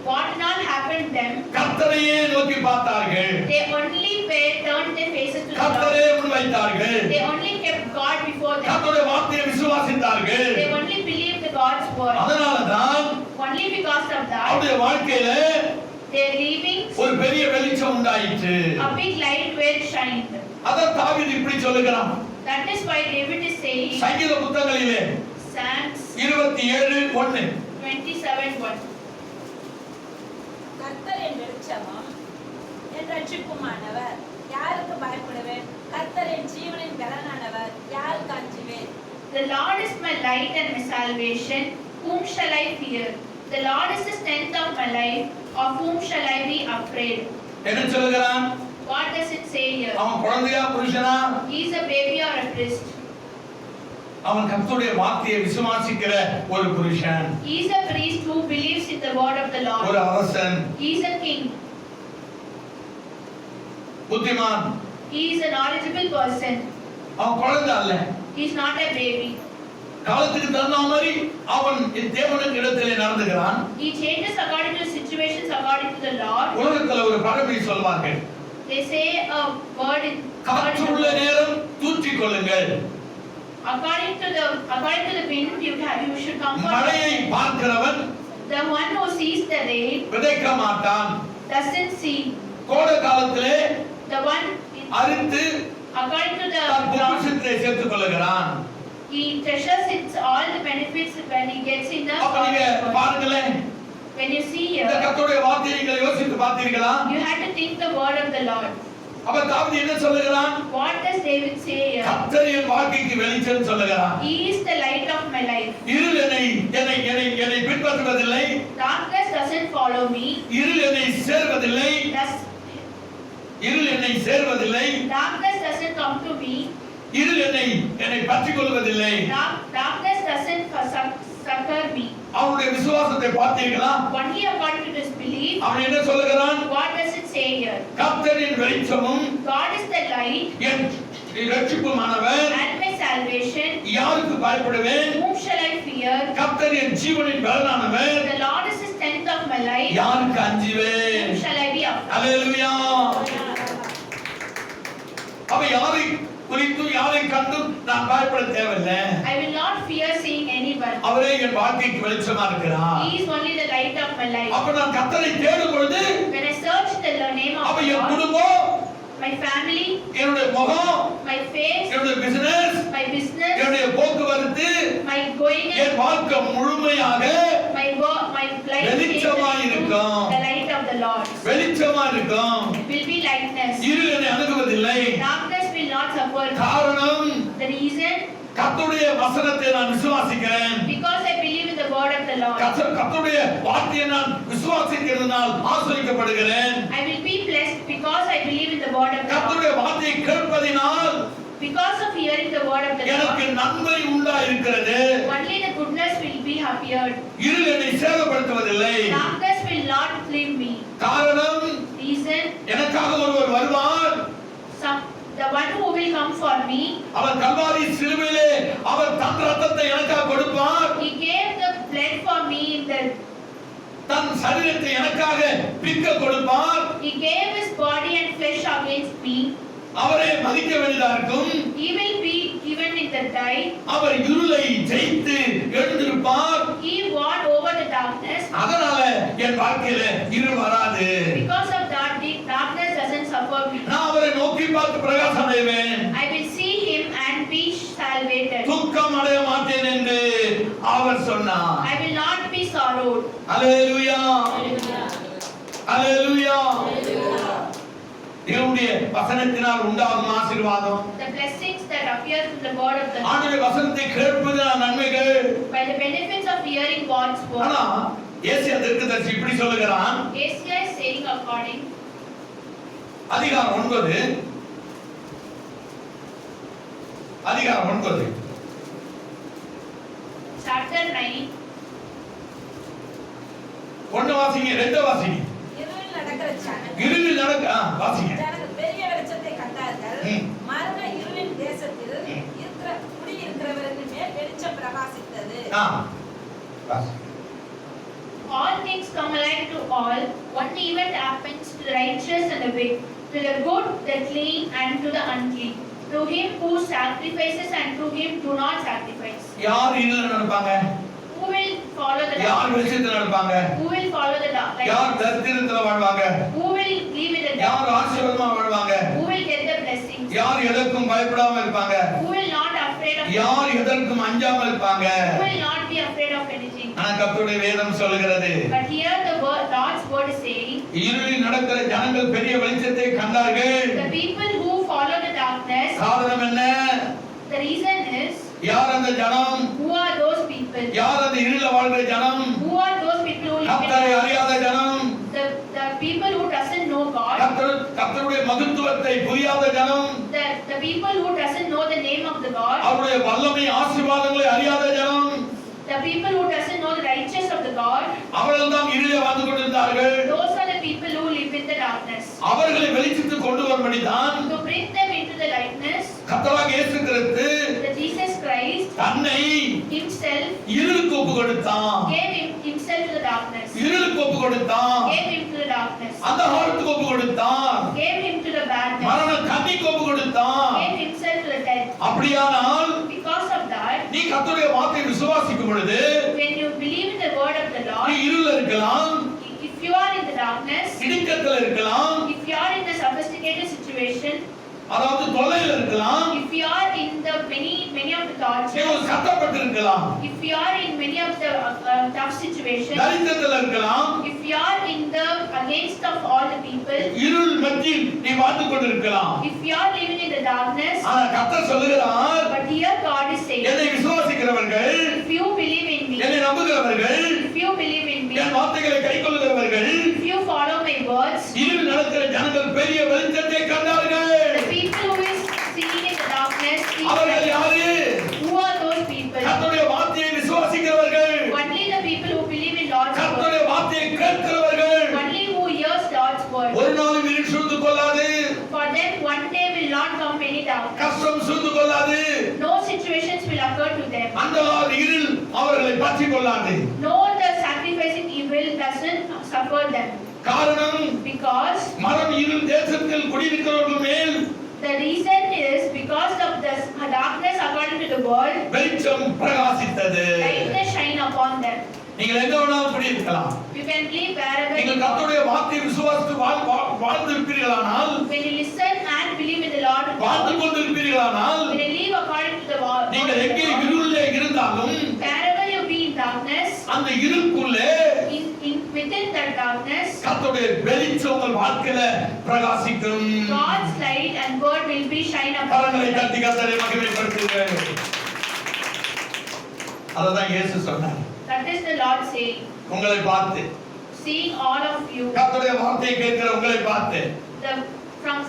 [SPEAKER 2] what not happened them,
[SPEAKER 1] கர்த்தரையே நோக்கி பார்த்தார்கள்.
[SPEAKER 2] they only turned their faces to the
[SPEAKER 1] கர்த்தரே
[SPEAKER 2] Lord.
[SPEAKER 1] முன்வைத்தார்கள்.
[SPEAKER 2] They only kept God before them.
[SPEAKER 1] கர்த்தருடைய வார்த்தையை விசுவாசித்தார்கள்.
[SPEAKER 2] They only believed the God's word.
[SPEAKER 1] அதனாலதான்
[SPEAKER 2] Only because of that,
[SPEAKER 1] அவருடைய வாழ்க்கையில
[SPEAKER 2] their living,
[SPEAKER 1] ஒரு பெரிய வெளிச்சம் உண்டாயிற்று.
[SPEAKER 2] a big light were shined.
[SPEAKER 1] அத தாவீது இப்படி சொல்லுகிறான்.
[SPEAKER 2] That is why David is saying,
[SPEAKER 1] சங்கீத புத்தகங்களிலே
[SPEAKER 2] Psalms
[SPEAKER 1] 27:1
[SPEAKER 2] 27:1.
[SPEAKER 3] கர்த்தர் என் வெளிச்சமும் என் ரட்சிப்புமானவர், யாருக்கு பயப்படுவேன்? கர்த்தர் என் ஜீவனின் பலனானவர், யாருக்கு அஞ்சுவேன்?
[SPEAKER 2] The Lord is my light and my salvation, whom shall I fear? The Lord is the strength of my life, of whom shall I be afraid?
[SPEAKER 1] என்ன சொல்லுகிறான்?
[SPEAKER 2] What does it say here?
[SPEAKER 1] அவன் குழந்தையா புருஷனா?
[SPEAKER 2] He is a baby or a priest?
[SPEAKER 1] அவன் கர்த்தருடைய வார்த்தையை விசுவாசிக்கிற ஒரு புருஷன்.
[SPEAKER 2] He is a priest who believes in the word of the
[SPEAKER 1] ஒரு
[SPEAKER 2] Lord.
[SPEAKER 1] அரசன்.
[SPEAKER 2] He is a king.
[SPEAKER 1] புத்திமான்.
[SPEAKER 2] He is a knowledgeable person.
[SPEAKER 1] அவன் குழந்தை அல்ல.
[SPEAKER 2] He is not a baby.
[SPEAKER 1] காலத்துக்கு தகுந்த மாதிரி அவன் தேவனுக்கு இடத்திலே நடந்துகிறான்.
[SPEAKER 2] He changes according to the situations, according to the Lord.
[SPEAKER 1] உலகத்துல ஒரு பழமொழி சொல்வார்கள்.
[SPEAKER 2] They say a word in
[SPEAKER 1] காற்றுள்ள நேரம் தூற்றிக் கொள்ளுங்கள்.
[SPEAKER 2] according to the wind, you should comfort.
[SPEAKER 1] மழையை பார்க்கிறவன்
[SPEAKER 2] The one who sees the rain
[SPEAKER 1] விதைக்க மாட்டான்.
[SPEAKER 2] doesn't see.
[SPEAKER 1] கோடை காலத்திலே
[SPEAKER 2] The one,
[SPEAKER 1] அறுத்து
[SPEAKER 2] according to
[SPEAKER 1] than
[SPEAKER 2] the ground,
[SPEAKER 1] பொக்கிஷத்திலே சேர்த்துக் கொள்ளுகிறான்.
[SPEAKER 2] he treasures its all the benefits when he gets in the
[SPEAKER 1] அப்ப நீங்க
[SPEAKER 2] soil.
[SPEAKER 1] பாருங்களேன்,
[SPEAKER 2] When you see
[SPEAKER 1] இந்த
[SPEAKER 2] here,
[SPEAKER 1] கர்த்தருடைய வார்த்தையை நீங்கள் யோசித்து பார்த்தீர்களா?
[SPEAKER 2] you had to think the word of the Lord.
[SPEAKER 1] அப்ப தாவீது என்ன சொல்லுகிறான்?
[SPEAKER 2] What does David say here?
[SPEAKER 1] கர்த்தர் என் வாழ்க்கைக்கு வெளிச்சம் சொல்லுகிறான்.
[SPEAKER 2] He is the light of my life.
[SPEAKER 1] இருள் என்னை பின்பற்றுவதில்லை.
[SPEAKER 2] Darkness doesn't follow me.
[SPEAKER 1] இருள் என்னை சேர்வதில்லை. இருள் என்னை சேர்வதில்லை.
[SPEAKER 2] Darkness doesn't come to me.
[SPEAKER 1] இருள் என்னை பற்றிக் கொள்வதில்லை.
[SPEAKER 2] Darkness doesn't succor me.
[SPEAKER 1] அவனுடைய விசுவாசத்தை பார்த்தீர்களா?
[SPEAKER 2] Only according to his belief.
[SPEAKER 1] அவன் என்ன சொல்லுகிறான்?
[SPEAKER 2] What does it say here?
[SPEAKER 1] கர்த்தரின் வெளிச்சமும்
[SPEAKER 2] God is the light
[SPEAKER 1] N இரட்சிப்புமானவர்.
[SPEAKER 2] and my salvation.
[SPEAKER 1] யாருக்கு பயப்படுவேன்?
[SPEAKER 2] Whom shall I fear?
[SPEAKER 1] கர்த்தர் என் ஜீவனின் பலனானவர்.
[SPEAKER 2] The Lord is the strength of my life.
[SPEAKER 1] யாருக்கு அஞ்சுவேன்?
[SPEAKER 2] Whom shall I be afraid?
[SPEAKER 1] அல்லேலூயா. அப்ப யாரை குறித்தும் யாரை கண்டும் நான் பயப்பட தேவையில்லை.
[SPEAKER 2] I will not fear seeing anyone.
[SPEAKER 1] அவரே என் வாழ்க்கைக்கு வெளிச்சமா இருக்கிறார்.
[SPEAKER 2] He is only the light of my life.
[SPEAKER 1] அப்ப நான் கர்த்தரை தேடும் பொழுது
[SPEAKER 2] When I search the name of
[SPEAKER 1] அப்ப என்
[SPEAKER 2] God,
[SPEAKER 1] குடும்பம்,
[SPEAKER 2] my family,
[SPEAKER 1] என்னுடைய முகம்,
[SPEAKER 2] my face,
[SPEAKER 1] என்னுடைய பிசினஸ்,
[SPEAKER 2] my business,
[SPEAKER 1] என்னுடைய போக்குவரத்து,
[SPEAKER 2] my going and
[SPEAKER 1] என் வாழ்க்கை முழுமையாக
[SPEAKER 2] my work, my life
[SPEAKER 1] வெளிச்சமா
[SPEAKER 2] changes into
[SPEAKER 1] இருக்கும்.
[SPEAKER 2] the light of the Lord.
[SPEAKER 1] வெளிச்சமா இருக்கும்.
[SPEAKER 2] Will be lightness.
[SPEAKER 1] இருள் என்னை அணுகுவதில்லை.
[SPEAKER 2] Darkness will not suffer.
[SPEAKER 1] காரணம்,
[SPEAKER 2] The reason,
[SPEAKER 1] கர்த்தருடைய வசனத்தை நான் விசுவாசிக்கிறேன்.
[SPEAKER 2] because I believe in the word of the Lord.
[SPEAKER 1] கர்த்தருடைய வார்த்தையை நான் விசுவாசிக்கிறதுனால் ஆசீர்வதிக்கப்படுகிறேன்.
[SPEAKER 2] I will be blessed because I believe in the word of the Lord.
[SPEAKER 1] கர்த்தருடைய வார்த்தையை கேட்பதினால்
[SPEAKER 2] Because of hearing the word of the
[SPEAKER 1] எனக்கு
[SPEAKER 2] Lord,
[SPEAKER 1] நன்மை உண்டா இருக்கிறது.
[SPEAKER 2] only the goodness will be appeared.
[SPEAKER 1] இருள் என்னை சேதப்படுத்துவதில்லை.
[SPEAKER 2] Darkness will not leave me.
[SPEAKER 1] காரணம்,
[SPEAKER 2] Reason,
[SPEAKER 1] எனக்காக ஒருவர் வருவார்.
[SPEAKER 2] the one who will come for me,
[SPEAKER 1] அவர் கல்வாரி சிலுவையிலே அவர் தன் ரத்தத்தை எனக்காக கொடுப்பார்.
[SPEAKER 2] he gave the blood for me in the,
[SPEAKER 1] தன் சரீரத்தை எனக்காக பிக்க கொடுப்பார்.
[SPEAKER 2] he gave his body and flesh against me.
[SPEAKER 1] அவரை மதிக்க வேண்டியதா இருக்கும்.
[SPEAKER 2] He will be given in the die.
[SPEAKER 1] அவர் இருளை ஜெயித்து எழுந்திருப்பார்.
[SPEAKER 2] He won over the darkness.
[SPEAKER 1] அதனால என் வாழ்க்கையில இருள் வராது.
[SPEAKER 2] Because of that, the darkness doesn't suffer me.
[SPEAKER 1] நான் அவரை நோக்கி பார்த்து பிரகாசம் அடைவேன்.
[SPEAKER 2] I will see him and be salvated.
[SPEAKER 1] துக்கம் அடைய மாட்டேன் என்று அவர் சொன்னார்.
[SPEAKER 2] I will not be sorrowed.
[SPEAKER 1] அல்லேலூயா. அல்லேலூயா. தேவனுடைய வசனத்தினால் உண்டாகும் ஆசீர்வாதம்.
[SPEAKER 2] The blessings that appear through the word of the Lord.
[SPEAKER 1] ஆண்டவருடைய வசனத்தை கேட்பதினால் நன்மைகள்.
[SPEAKER 2] By the benefits of hearing God's word.
[SPEAKER 1] ஆனா ஏசாயா தீர்க்கதரிசி இப்படி சொல்லுகிறான்.
[SPEAKER 2] Isaiah is saying according,
[SPEAKER 1] அதிகாரம் 9
[SPEAKER 2] chapter 9,
[SPEAKER 1] ஒண்ணு வாசிங்க, ரெண்டு வாசிங்க.
[SPEAKER 3] இருளில் நடக்கிற ஜனங்கள்
[SPEAKER 1] இருளில் நடக்க வாசிங்க.
[SPEAKER 3] ஜனங்கள் பெரிய வெளிச்சத்தை கண்டார்கள்.
[SPEAKER 1] ம்.
[SPEAKER 3] மரண இருளின் தேசத்தில் குடியிருக்கிறவர்கள் மேல் வெளிச்சம் பிரகாசித்தது.
[SPEAKER 1] வாசி.
[SPEAKER 2] all things come alike to all. One event happens to the righteous and the wicked, to the good, the clean, and to the unclean. To him who sacrifices and to him do not sacrifice.
[SPEAKER 1] யார் இருளில் நடப்பாங்க?
[SPEAKER 2] Who will follow the
[SPEAKER 1] யார்
[SPEAKER 2] dark?
[SPEAKER 1] வெளிச்சத்தில் நடப்பாங்க?
[SPEAKER 2] Who will follow the dark?
[SPEAKER 1] யார் தரித்திரத்தில் வாழ்வாங்க?
[SPEAKER 2] Who will live in the dark?
[SPEAKER 1] யார் ஆசீர்வாதமா வாழ்வாங்க?
[SPEAKER 2] Who will get the blessings?
[SPEAKER 1] யார் எதற்கும் பயப்படாம இருப்பாங்க?
[SPEAKER 2] Who will not afraid of?
[SPEAKER 1] யார் எதற்கும் அஞ்சாம இருப்பாங்க?
[SPEAKER 2] Who will not be afraid of anything?
[SPEAKER 1] ஆனா கர்த்தருடைய வேதம் சொல்கிறது,
[SPEAKER 2] But here the word, God's word is saying,
[SPEAKER 1] இருளில் நடக்கிற ஜனங்கள் பெரிய வெளிச்சத்தை கண்டார்கள்.
[SPEAKER 2] the people who follow the darkness,
[SPEAKER 1] காரணம் என்ன?
[SPEAKER 2] the reason is,
[SPEAKER 1] யார் அந்த ஜனம்?
[SPEAKER 2] who are those people?
[SPEAKER 1] யார் அந்த இருள வாழ்கிற ஜனம்?
[SPEAKER 2] Who are those people who live
[SPEAKER 1] கர்த்தரை
[SPEAKER 2] in
[SPEAKER 1] அறியாத ஜனம்.
[SPEAKER 2] the people who doesn't know God?
[SPEAKER 1] கர்த்தருடைய மகத்துவத்தை புரியாத ஜனம்.
[SPEAKER 2] The people who doesn't know the name of the God?
[SPEAKER 1] அவருடைய வல்லமை ஆசீர்வாதங்களை அறியாத ஜனம்.
[SPEAKER 2] The people who doesn't know the righteous of the God?
[SPEAKER 1] அவர்கள் தான் இருளிலே வாழ்ந்து கொண்டிருந்தார்கள்.
[SPEAKER 2] Those are the people who live in the darkness.
[SPEAKER 1] அவர்களை வெளிச்சத்துக்கு கொண்டு வரும்படிதான்
[SPEAKER 2] To bring them into the lightness,
[SPEAKER 1] கர்த்தராகிய இயேசு கிறிஸ்து
[SPEAKER 2] the Jesus Christ
[SPEAKER 1] தன்னை
[SPEAKER 2] himself
[SPEAKER 1] இருளுக்கு ஒப்பு கொடுத்தான்.
[SPEAKER 2] gave himself to the darkness.
[SPEAKER 1] இருளுக்கு ஒப்பு கொடுத்தான்.
[SPEAKER 2] Gave him to the darkness.
[SPEAKER 1] அந்த காலத்துக்கு ஒப்பு கொடுத்தான்.
[SPEAKER 2] Gave him to the badness.
[SPEAKER 1] மரண கண்ணிக்கு ஒப்பு கொடுத்தான்.
[SPEAKER 2] Gave himself to the death.
[SPEAKER 1] அப்படியானால்
[SPEAKER 2] Because of that,
[SPEAKER 1] நீ கர்த்தருடைய வார்த்தையை விசுவாசிக்கும் பொழுது
[SPEAKER 2] when you believe in the word of the
[SPEAKER 1] நீ
[SPEAKER 2] Lord,
[SPEAKER 1] இருள இருக்கலாம்,
[SPEAKER 2] if you are in the darkness,
[SPEAKER 1] இடுக்கத்துல இருக்கலாம்,
[SPEAKER 2] if you are in the sophisticated situation,
[SPEAKER 1] அதாவது தொல்லையில இருக்கலாம்,
[SPEAKER 2] if you are in the many of the tortures,
[SPEAKER 1] நீங்கள் கஷ்டப்பட்டு இருக்கலாம்,
[SPEAKER 2] if you are in many of the tough situations,
[SPEAKER 1] தரித்திரத்துல இருக்கலாம்,
[SPEAKER 2] if you are in the against of all the people,
[SPEAKER 1] இருள் மத்தியில் நீ வாழ்ந்து கொண்டிருக்கலாம்.
[SPEAKER 2] if you are living in the darkness,
[SPEAKER 1] ஆனா கர்த்தர் சொல்லுகிறார்,
[SPEAKER 2] but here God is saying,
[SPEAKER 1] என்னை விசுவாசிக்கிறவர்கள்,
[SPEAKER 2] if you believe in me,
[SPEAKER 1] என்னை நம்புகிறவர்கள்,
[SPEAKER 2] if you believe in me,
[SPEAKER 1] என் வார்த்தைகளை கைக்கொள்ளுகிறவர்கள்,
[SPEAKER 2] if you follow my words,
[SPEAKER 1] இருள் நடக்கிற ஜனங்கள் பெரிய வெளிச்சத்தை கண்டார்கள்.
[SPEAKER 2] the people who is sitting in the darkness,
[SPEAKER 1] அவர்கள் யாரு?
[SPEAKER 2] who are those people?
[SPEAKER 1] கர்த்தருடைய வார்த்தையை விசுவாசிக்கிறவர்கள்,
[SPEAKER 2] Only the people who believe in Lord's word,
[SPEAKER 1] கர்த்தருடைய வார்த்தையை கேட்கிறவர்கள்.
[SPEAKER 2] only who hears Lord's word.
[SPEAKER 1] ஒரு நாளும் இருள் சூழ்ந்து கொள்ளாது,
[SPEAKER 2] For them, one day will not come any darkness.
[SPEAKER 1] கஷ்டம் சூழ்ந்து கொள்ளாது,
[SPEAKER 2] No situations will occur to them.
[SPEAKER 1] அந்தகார இருள் அவர்களை பற்றி கொள்ளாது.
[SPEAKER 2] No, the sacrificing evil doesn't suffer them.
[SPEAKER 1] காரணம்,
[SPEAKER 2] Because
[SPEAKER 1] மரம் இருள் தேசத்தில் குடியிருக்கிறவர்கள் மேல்
[SPEAKER 2] the reason is because of the darkness according to the world,
[SPEAKER 1] வெளிச்சம் பிரகாசித்தது.
[SPEAKER 2] lightness shine upon them.
[SPEAKER 1] நீங்கள் எங்க வேணாலும் குடியிருக்கலாம்.
[SPEAKER 2] You can live wherever you
[SPEAKER 1] நீங்கள்
[SPEAKER 2] want.
[SPEAKER 1] கர்த்தருடைய வார்த்தையை விசுவாசித்து வாழ்ந்திருப்பீர்களானால்,
[SPEAKER 2] When you listen and believe in the Lord,
[SPEAKER 1] வாழ்ந்து கொண்டிருப்பீர்களானால்,
[SPEAKER 2] when you live according to the word,
[SPEAKER 1] நீங்கள் எங்கே இருளிலே இருந்தாலும்
[SPEAKER 2] wherever you be in darkness,
[SPEAKER 1] அந்த இருளுக்குள்ளே
[SPEAKER 2] within that darkness,
[SPEAKER 1] கர்த்தருடைய வெளிச்சம் உங்கள் வாழ்க்கையில பிரகாசிக்கும்.
[SPEAKER 2] God's light and word will be shine upon
[SPEAKER 1] கரங்களை
[SPEAKER 2] you.
[SPEAKER 1] தட்டி கர்த்தரை மகிமைப்படுத்துங்கள். அததான் இயேசு சொன்னார்.
[SPEAKER 2] That is the Lord saying,
[SPEAKER 1] உங்களை பார்த்து,
[SPEAKER 2] seeing all of you,
[SPEAKER 1] கர்த்தருடைய வார்த்தையை கேட்கிற உங்களை பார்த்து,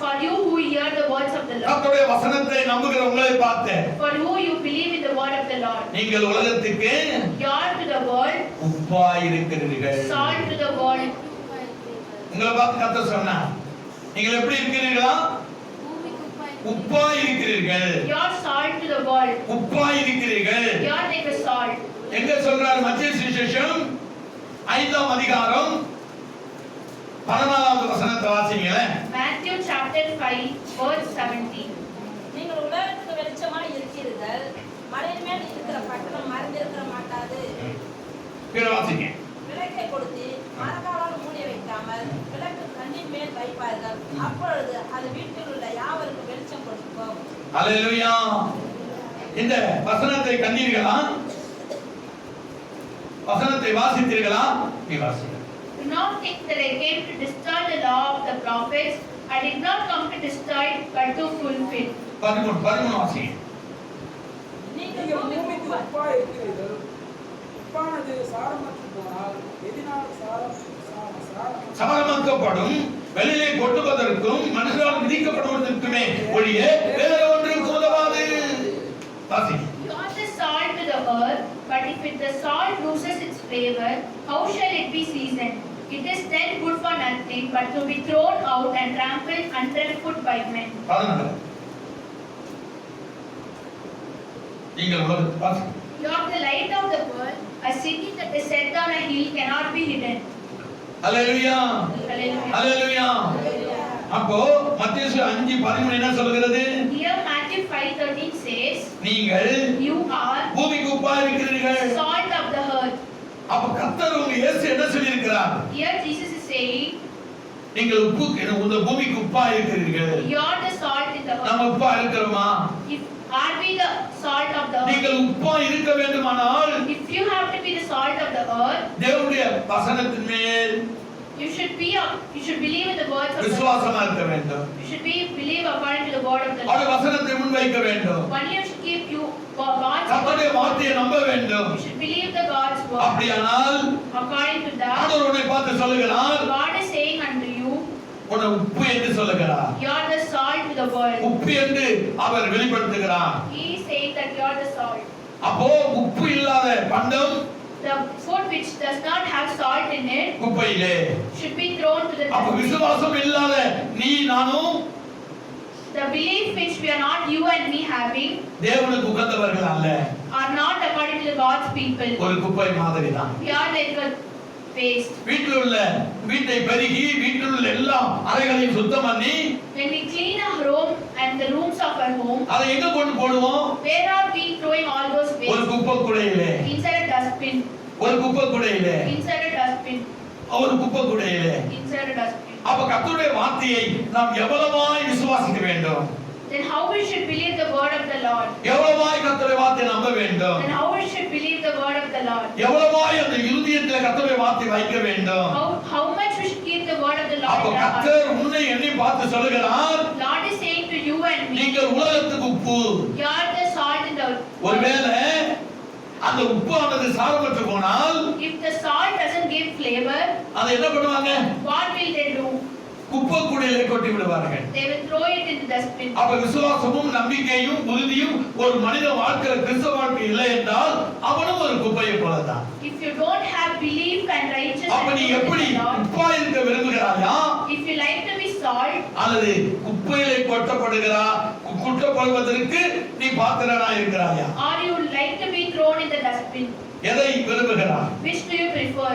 [SPEAKER 2] for you who hear the words of the Lord,
[SPEAKER 1] கர்த்தருடைய வசனத்தை நம்புகிற உங்களை பார்த்து,
[SPEAKER 2] for who you believe in the word of the Lord,
[SPEAKER 1] நீங்கள் உலகத்துக்கு
[SPEAKER 2] you are to the world,
[SPEAKER 1] உப்பாய் இருக்கிறீர்கள்.
[SPEAKER 2] salt to the world.
[SPEAKER 1] உங்களை பார்த்து கர்த்தர் சொன்னார், நீங்கள் எப்படி இருக்கிறீர்களா? உப்பாய் இருக்கிறீர்கள்.
[SPEAKER 2] You are salt to the world.
[SPEAKER 1] உப்பாய் இருக்கிறீர்கள்.
[SPEAKER 2] You are like a salt.
[SPEAKER 1] எங்க சொல்றார்? மத்தேயு சுவிசேஷம் 5ஆம் அதிகாரம் 14வது வசனத்தை வாசிங்களேன்.
[SPEAKER 2] Matthew chapter 5 verse 17.
[SPEAKER 3] நீங்கள் உலகத்துக்கு வெளிச்சமாய் இருக்கிறீர்கள். மலையின் மேல் இருக்கிற பட்டணம் மறைந்திருக்க மாட்டாது.
[SPEAKER 1] கீழ வாசிங்க.
[SPEAKER 3] விளக்கை கொடுத்து மரக்காலால் மூடி வைக்காமல் விளக்கு கண்ணின் மேல் வைப்பார்கள். அப்பொழுது அது வீட்டில் உள்ள யாவருக்கும் வெளிச்சம் கொடுக்கும்.
[SPEAKER 1] அல்லேலூயா. இந்த வசனத்தை கண்டீர்களா? வசனத்தை வாசித்தீர்களா? நீ வாசிங்க.
[SPEAKER 2] Do not think that I came to destroy the law of the prophets. I did not come to destroy but to fulfill.
[SPEAKER 1] 13 வாசிங்க.
[SPEAKER 3] நீங்கள்
[SPEAKER 4] நீங்கள்
[SPEAKER 3] பூமிக்கு
[SPEAKER 4] பூமிக்கு
[SPEAKER 3] உப்பாய்
[SPEAKER 4] உப்பாய் இருக்கிறீர்கள். உப்பானது சாரமற்று போனால் எதினால்
[SPEAKER 1] சாரமாக்கப்படும், வெளியிலே கொட்டுவதற்கும் மனுஷரால் விதிக்கப்படுவதற்குமே ஒழிய வேற ஒன்றுக்கு உதவாது. வாசிங்க.
[SPEAKER 2] You are the salt to the earth, but if the salt loses its flavor, how shall it be seasoned? It is then good for nothing but to be thrown out and trampled underfoot by men.
[SPEAKER 1] 14. நீங்கள் வாசிங்க.
[SPEAKER 2] You are the light of the world. A city that is set on a hill cannot be hidden.
[SPEAKER 1] Hallelujah.
[SPEAKER 2] Hallelujah.
[SPEAKER 1] அல்லேலூயா. அப்போ மத்தேயு 5:13 என்ன சொல்கிறது?
[SPEAKER 2] Here Matthew 5:13 says,
[SPEAKER 1] நீங்கள்
[SPEAKER 2] you are
[SPEAKER 1] பூமிக்கு உப்பாய் இருக்கிறீர்கள்.
[SPEAKER 2] salt of the earth.
[SPEAKER 1] அப்ப கர்த்தர் உங்க இயேசு என்ன சொல்லி இருக்கிறார்?
[SPEAKER 2] Here Jesus is saying,
[SPEAKER 1] நீங்கள் இந்த பூமிக்கு உப்பாய் இருக்கிறீர்கள்.
[SPEAKER 2] you are the salt in the
[SPEAKER 1] நம்ம
[SPEAKER 2] earth.
[SPEAKER 1] உப்பா இருக்கிறோமா?
[SPEAKER 2] Are we the salt of the earth?
[SPEAKER 1] நீங்கள் உப்பா இருக்க வேண்டுமானால்
[SPEAKER 2] If you have to be the salt of the earth,
[SPEAKER 1] தேவனுடைய வசனத்தின் மேல்
[SPEAKER 2] you should believe in the words of the Lord.
[SPEAKER 1] விசுவாசமா இருக்க வேண்டும்.
[SPEAKER 2] You should believe according to the word of the
[SPEAKER 1] அவருடைய
[SPEAKER 2] Lord.
[SPEAKER 1] வசனத்தை முன்வைக்க வேண்டும்.
[SPEAKER 2] Only you should keep God's
[SPEAKER 1] கர்த்தருடைய
[SPEAKER 2] word.
[SPEAKER 1] வார்த்தையை நம்ப வேண்டும்.
[SPEAKER 2] You should believe the God's word.
[SPEAKER 1] அப்படியானால்
[SPEAKER 2] According to that,
[SPEAKER 1] ஆண்டவர் உன்னை பார்த்து சொல்லுகிறார்,
[SPEAKER 2] God is saying unto you,
[SPEAKER 1] உன்னை உப்பு என்று சொல்லுகிறார்.
[SPEAKER 2] you are the salt to the world.
[SPEAKER 1] உப்பு என்று அவர் வெளிப்படுத்துகிறார்.
[SPEAKER 2] He is saying that you are the salt.
[SPEAKER 1] அப்போ உப்பு இல்லாத பண்டம்
[SPEAKER 2] The food which does not have salt in it
[SPEAKER 1] குப்பையிலே.
[SPEAKER 2] should be thrown to the
[SPEAKER 1] அப்ப
[SPEAKER 2] dustbin.
[SPEAKER 1] விசுவாசம் இல்லாத நீ நானும்
[SPEAKER 2] The belief which we are not you and me having
[SPEAKER 1] தேவனுக்கு உகந்தவர்கள் அல்ல.
[SPEAKER 2] are not according to the God's people.
[SPEAKER 1] ஒரு குப்பை மாதிரி தான்.
[SPEAKER 2] We are like a waste.
[SPEAKER 1] வீட்டை பெருகி வீட்டில் உள்ள எல்லா அறைகளையும் சுத்தம் பண்ணி
[SPEAKER 2] When we clean our room and the rooms of our home,
[SPEAKER 1] அதை எங்க கொண்டு போடுவோம்?
[SPEAKER 2] where are we throwing all those
[SPEAKER 1] ஒரு
[SPEAKER 2] waste?
[SPEAKER 1] குப்பை குடையிலே.
[SPEAKER 2] Inside a dustbin.
[SPEAKER 1] ஒரு குப்பை குடையிலே.
[SPEAKER 2] Inside a dustbin.
[SPEAKER 1] ஒரு குப்பை கூடையிலே.
[SPEAKER 2] inside a dustbin.
[SPEAKER 1] அப்ப கர்த்தருடைய வார்த்தையை நாம் எவ்வளவாய் விசுவாசிக்க வேண்டும்,
[SPEAKER 2] Then how we should believe the word of the Lord?
[SPEAKER 1] எவ்வளவாய் கர்த்தருடைய வார்த்தையை நம்ப வேண்டும்,
[SPEAKER 2] Then how we should believe the word of the Lord?
[SPEAKER 1] எவ்வளவாய் அந்த இருதயத்தில் கர்த்தருடைய வார்த்தை வைக்க வேண்டும்.
[SPEAKER 2] How much we should keep the word of the
[SPEAKER 1] அப்ப
[SPEAKER 2] Lord in our heart?
[SPEAKER 1] கர்த்தர் உன்னை என்னை பார்த்து சொல்லுகிறார்,
[SPEAKER 2] Lord is saying to you and me,
[SPEAKER 1] நீங்கள் உலகத்துக்கு உப்பு.
[SPEAKER 2] you are the salt in the world.
[SPEAKER 1] ஒருவேளை அந்த உப்பு ஆனது சாரமற்று போனால்
[SPEAKER 2] If the salt doesn't give flavor,
[SPEAKER 1] அதை என்ன பண்ணுவாங்க?
[SPEAKER 2] what will they do?
[SPEAKER 1] குப்பை கூடையிலே கொட்டி விடுவார்கள்.
[SPEAKER 2] They will throw it in the dustbin.
[SPEAKER 1] அப்ப விசுவாசமும் நம்பிக்கையும் உறுதியும் ஒரு மனித வாழ்க்கையில கிறிஸ்தவ வாழ்க்கை இல்லை என்றால் அவனும் ஒரு குப்பையை போலதான்.
[SPEAKER 2] If you don't have belief and righteousness
[SPEAKER 1] அப்ப நீ எப்படி
[SPEAKER 2] in the Lord,
[SPEAKER 1] உப்பா இருக்க விரும்புகிறாயா,
[SPEAKER 2] if you like to be salt,
[SPEAKER 1] அல்லது குப்பையிலே கொட்டப்படுவதற்கு நீ பாத்திரனா இருக்கிறாயா?
[SPEAKER 2] or you would like to be thrown in the dustbin?
[SPEAKER 1] எதை விரும்புகிறாய்?
[SPEAKER 2] Which do you prefer?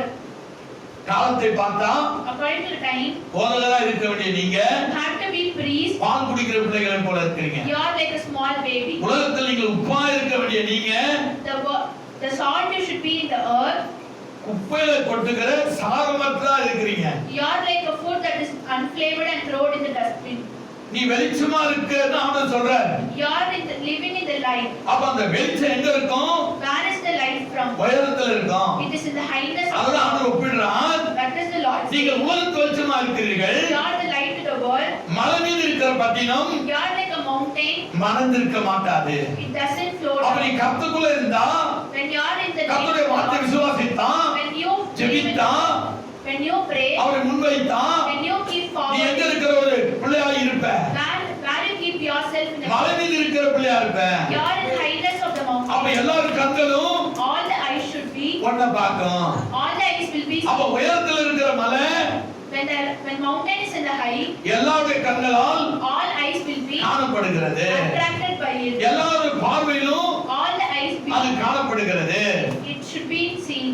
[SPEAKER 1] காலத்தை பார்த்தா
[SPEAKER 2] According to the time,
[SPEAKER 1] போதகரா இருக்க வேண்டிய நீங்க
[SPEAKER 2] you have to be priest.
[SPEAKER 1] பால் குடிக்கிற பிள்ளைகளை போல இருக்கிறீங்க.
[SPEAKER 2] You are like a small baby.
[SPEAKER 1] உலகத்தில் நீங்கள் உப்பா இருக்க வேண்டிய நீங்க
[SPEAKER 2] The salt you should be in the earth.
[SPEAKER 1] குப்பையில கொட்டுகிற சாரமற்றா இருக்கிறீங்க.
[SPEAKER 2] You are like a food that is unflavored and thrown in the dustbin.
[SPEAKER 1] நீ வெளிச்சமா இருக்கன்னு அவன் சொல்றார்.
[SPEAKER 2] You are living in the light.
[SPEAKER 1] அப்ப அந்த வெளிச்சம் எங்க இருக்கும்?
[SPEAKER 2] Where is the light from?
[SPEAKER 1] உயரத்துல இருக்கும்.
[SPEAKER 2] It is in the highness of
[SPEAKER 1] அதுதான் அவன் ஒப்பிடுறான்.
[SPEAKER 2] That is the Lord.
[SPEAKER 1] நீங்கள் உலகத்து வெளிச்சமா இருக்கிறீர்கள்.
[SPEAKER 2] You are the light to the world.
[SPEAKER 1] மலை மீது இருக்கிற பட்டினம்
[SPEAKER 2] You are like a mountain.
[SPEAKER 1] மறந்திருக்க மாட்டாது.
[SPEAKER 2] It doesn't float.
[SPEAKER 1] அப்ப நீ கர்த்தருக்குள்ள இருந்தா,
[SPEAKER 2] When you are in the
[SPEAKER 1] கர்த்தருடைய வார்த்தை விசுவாசித்தா,
[SPEAKER 2] when you
[SPEAKER 1] ஜெபித்தா,
[SPEAKER 2] when you pray,
[SPEAKER 1] அவரை முன்வைத்தா,
[SPEAKER 2] when you keep
[SPEAKER 1] நீ எங்க
[SPEAKER 2] forward,
[SPEAKER 1] இருக்கிற ஒரு பிள்ளையாய் இருப்ப.
[SPEAKER 2] where you keep yourself in the
[SPEAKER 1] மலை மீது இருக்கிற பிள்ளையா இருப்ப.
[SPEAKER 2] you are in the highness of the
[SPEAKER 1] அப்ப
[SPEAKER 2] mountain.
[SPEAKER 1] எல்லாரும் கண்களும்
[SPEAKER 2] All the eyes should be,
[SPEAKER 1] ஒன்ன பார்க்கும்.
[SPEAKER 2] all the eyes will be
[SPEAKER 1] அப்ப உயரத்துல இருக்கிற மலை
[SPEAKER 2] when mountain is in the high,
[SPEAKER 1] எல்லாருடைய கண்களால்
[SPEAKER 2] all eyes will be
[SPEAKER 1] காணப்படுகிறது.
[SPEAKER 2] attracted by it.
[SPEAKER 1] எல்லாருடைய பார்வையிலும்
[SPEAKER 2] All the eyes
[SPEAKER 1] அது
[SPEAKER 2] will,
[SPEAKER 1] காணப்படுகிறது.
[SPEAKER 2] it should be seen.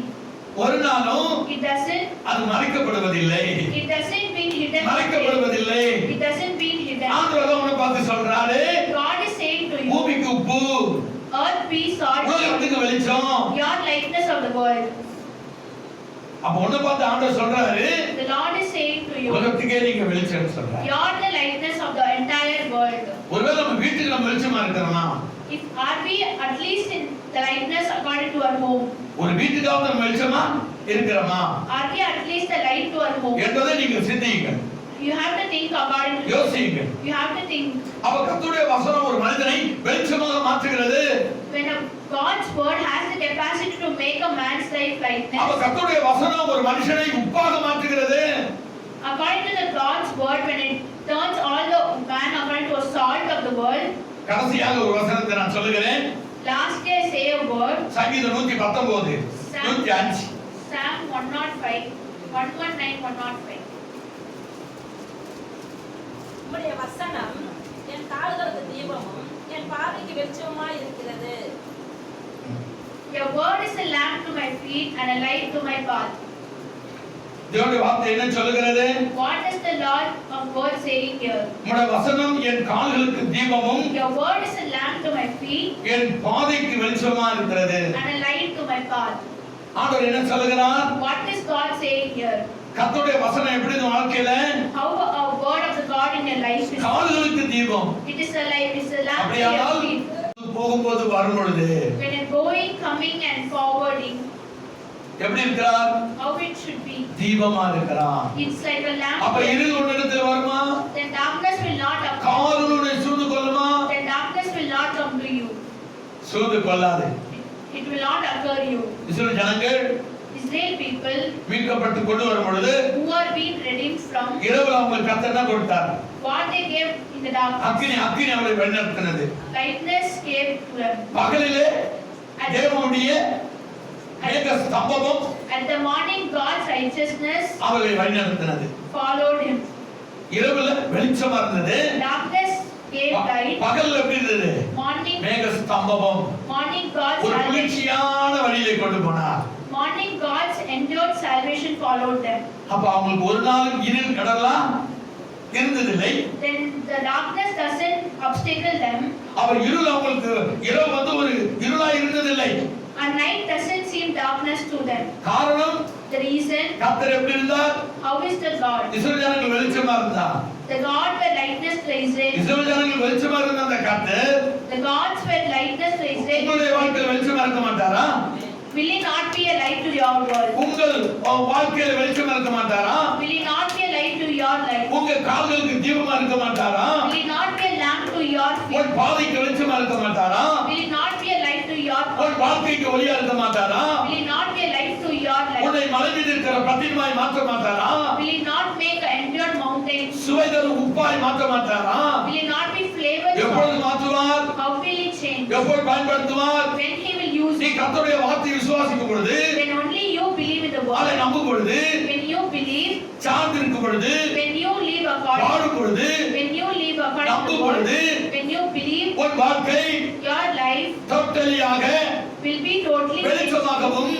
[SPEAKER 1] ஒரு நாளும்
[SPEAKER 2] It doesn't
[SPEAKER 1] மறைக்கப்படுவதில்லை.
[SPEAKER 2] mean hidden.
[SPEAKER 1] மறைக்கப்படுவதில்லை.
[SPEAKER 2] It doesn't mean hidden.
[SPEAKER 1] ஆண்டவர் அவனை பார்த்து சொல்றாரு,
[SPEAKER 2] God is saying to you,
[SPEAKER 1] பூமிக்கு உப்பு,
[SPEAKER 2] earth be salt,
[SPEAKER 1] உலகத்துக்கு வெளிச்சம்.
[SPEAKER 2] your likeness of the world.
[SPEAKER 1] அப்ப உன்னை பார்த்து ஆண்டவர் சொல்றாரு,
[SPEAKER 2] The Lord is saying to you,
[SPEAKER 1] உலகத்துக்கே நீங்க வெளிச்சம் சொல்றாரு.
[SPEAKER 2] you are the likeness of the entire world.
[SPEAKER 1] ஒருவேளை நம்ம வீட்டுக்கு நம்ம வெளிச்சமா இருக்கிறோமா?
[SPEAKER 2] If are we at least in the likeness according to our home?
[SPEAKER 1] ஒரு வீட்டுக்காவது நம்ம வெளிச்சமா இருக்கிறோமா
[SPEAKER 2] Are we at least the light to our home?
[SPEAKER 1] என்பதை நீங்க சிந்தியுங்க,
[SPEAKER 2] You have to think according to
[SPEAKER 1] யோசியுங்க.
[SPEAKER 2] You have to think.
[SPEAKER 1] அப்ப கர்த்தருடைய வசனம் ஒரு மனிதனை வெளிச்சமாக மாற்றுகிறது.
[SPEAKER 2] When God's word has the capacity to make a man's life
[SPEAKER 1] அப்ப
[SPEAKER 2] likeness,
[SPEAKER 1] கர்த்தருடைய வசனம் ஒரு மனுஷனை உப்பாக மாற்றுகிறது.
[SPEAKER 2] according to the God's word, when it turns all the man according to a salt of the world.
[SPEAKER 1] கடைசியாக ஒரு வசனத்தை நான் சொல்லுகிறேன்.
[SPEAKER 2] Last day I say a word.
[SPEAKER 1] சங்கீதம் 119 105.
[SPEAKER 2] Psalm 105 119 105.
[SPEAKER 3] உம்முடைய வசனம் என் கால்களுக்கு தீபமும் என் பார்வைக்கு வெளிச்சமுமாய் இருக்கிறது.
[SPEAKER 2] Your word is a lamp to my feet and a light to my path.
[SPEAKER 1] தேவனுடைய வார்த்தை என்ன சொல்லுகிறது?
[SPEAKER 2] What is the Lord of word saying here?
[SPEAKER 1] உம்முடைய வசனம் என் கால்களுக்கு தீபமும்
[SPEAKER 2] Your word is a lamp to my feet
[SPEAKER 1] என் பாதைக்கு வெளிச்சமா இருக்கிறது.
[SPEAKER 2] and a light to my path.
[SPEAKER 1] ஆண்டவர் என்ன சொல்லுகிறார்?
[SPEAKER 2] What is God saying here?
[SPEAKER 1] கர்த்தருடைய வசனம் எப்படி இந்த வாழ்க்கையில
[SPEAKER 2] How a word of the God in your life is.
[SPEAKER 1] கால்களுக்கு தீபம்.
[SPEAKER 2] It is a light, it's a lamp to
[SPEAKER 1] அப்படியானால்
[SPEAKER 2] your feet.
[SPEAKER 1] போகும்போது வரும்பொழுது
[SPEAKER 2] When you're going, coming and forwarding,
[SPEAKER 1] எப்படி இருக்கிறார்?
[SPEAKER 2] how it should be.
[SPEAKER 1] தீபமா இருக்கிறார்.
[SPEAKER 2] It's like a lamp.
[SPEAKER 1] அப்ப இருள் உன்னிடத்தில் வருமா?
[SPEAKER 2] Then darkness will not appear.
[SPEAKER 1] காவல் உன்னை சூழ்ந்து கொள்ளுமா?
[SPEAKER 2] Then darkness will not come to you.
[SPEAKER 1] சூழ்ந்து கொள்ளாது.
[SPEAKER 2] It will not occur you.
[SPEAKER 1] இஸ்ரவேல் ஜனங்கள்
[SPEAKER 2] Israel people
[SPEAKER 1] மீட்கப்பட்டு கொண்டு வரும் பொழுது
[SPEAKER 2] who are being redeemed from
[SPEAKER 1] இரவுல அவங்களுக்கு கர்த்தர் என்ன கொடுத்தார்?
[SPEAKER 2] what they gave in the darkness.
[SPEAKER 1] அக்கினி அவரை வழிநடத்தினது.
[SPEAKER 2] Lightness gave to them.
[SPEAKER 1] பகலிலே தேவனுடைய மேக ஸ்தம்பமும்
[SPEAKER 2] At the morning, God's righteousness
[SPEAKER 1] அவரை வழிநடத்தினது.
[SPEAKER 2] followed him.
[SPEAKER 1] இரவுல வெளிச்சமா இருந்தது.
[SPEAKER 2] Darkness gave light.
[SPEAKER 1] பகல்ல எப்படி இருந்தது?
[SPEAKER 2] Morning,
[SPEAKER 1] மேக ஸ்தம்பமும்
[SPEAKER 2] morning God's
[SPEAKER 1] ஒரு
[SPEAKER 2] salvation.
[SPEAKER 1] குளிர்ச்சியான வழியிலே கொண்டு போனார்.
[SPEAKER 2] Morning God's endured salvation followed them.
[SPEAKER 1] அப்ப அவங்களுக்கு ஒரு நாளும் இருள் கடலாம் இருந்ததில்லை.
[SPEAKER 2] Then the darkness doesn't obstacle them.
[SPEAKER 1] அப்ப இருள் அவங்களுக்கு இரவு வந்து ஒரு இருளா இருந்ததில்லை.
[SPEAKER 2] A night doesn't seem darkness to them.
[SPEAKER 1] காரணம்
[SPEAKER 2] The reason,
[SPEAKER 1] கர்த்தர் எப்படி இருந்தார்?
[SPEAKER 2] how is the God?
[SPEAKER 1] இஸ்ரவேல் ஜனங்கள் வெளிச்சமா இருந்தார்.
[SPEAKER 2] The God were lightness to Israel.
[SPEAKER 1] இஸ்ரவேல் ஜனங்கள் வெளிச்சமா இருந்த அந்த கர்த்தர்
[SPEAKER 2] The gods were lightness to
[SPEAKER 1] உங்களுடைய
[SPEAKER 2] Israel.
[SPEAKER 1] வாழ்க்கையில வெளிச்சமா இருக்க மாட்டாரா?
[SPEAKER 2] Will he not be a light to your world?
[SPEAKER 1] உங்கள் வாழ்க்கையில வெளிச்சமா இருக்க மாட்டாரா?
[SPEAKER 2] Will he not be a light to your life?
[SPEAKER 1] உங்க கால்களுக்கு தீபமா இருக்க மாட்டாரா?
[SPEAKER 2] Will he not be a lamp to your feet?
[SPEAKER 1] உன் பாதைக்கு வெளிச்சமா இருக்க மாட்டாரா?
[SPEAKER 2] Will he not be a light to your
[SPEAKER 1] உன் வாழ்க்கைக்கு ஒளியா இருக்க மாட்டாரா?
[SPEAKER 2] Will he not be a light to your life?
[SPEAKER 1] உன்னை மலை மீது இருக்கிற பத்திரமாய் மாற்ற மாட்டாரா?
[SPEAKER 2] Will he not make an endured mountain?
[SPEAKER 1] சுவை தரும் உப்பாய் மாற்ற மாட்டாரா?
[SPEAKER 2] Will he not be flavored?
[SPEAKER 1] எப்பொழுது மாற்றுவார்?
[SPEAKER 2] How will he change?
[SPEAKER 1] எப்பொழுது பயன்படுத்துவார்?
[SPEAKER 2] When he will use
[SPEAKER 1] நீ
[SPEAKER 2] it?
[SPEAKER 1] கர்த்தருடைய வார்த்தையை விசுவாசிக்கும் பொழுது,
[SPEAKER 2] When only you believe in the
[SPEAKER 1] அதை
[SPEAKER 2] word.
[SPEAKER 1] நம்பும் பொழுது,
[SPEAKER 2] When you believe,
[SPEAKER 1] சார்ந்திருக்கும் பொழுது,
[SPEAKER 2] when you live according,
[SPEAKER 1] வாழும் பொழுது,
[SPEAKER 2] when you live according to
[SPEAKER 1] நம்பும்
[SPEAKER 2] the word,
[SPEAKER 1] பொழுது,
[SPEAKER 2] when you believe,
[SPEAKER 1] உன் வாழ்க்கை
[SPEAKER 2] your life
[SPEAKER 1] டோட்டலியாக
[SPEAKER 2] will be totally changed.
[SPEAKER 1] வெளிச்சமாகவும்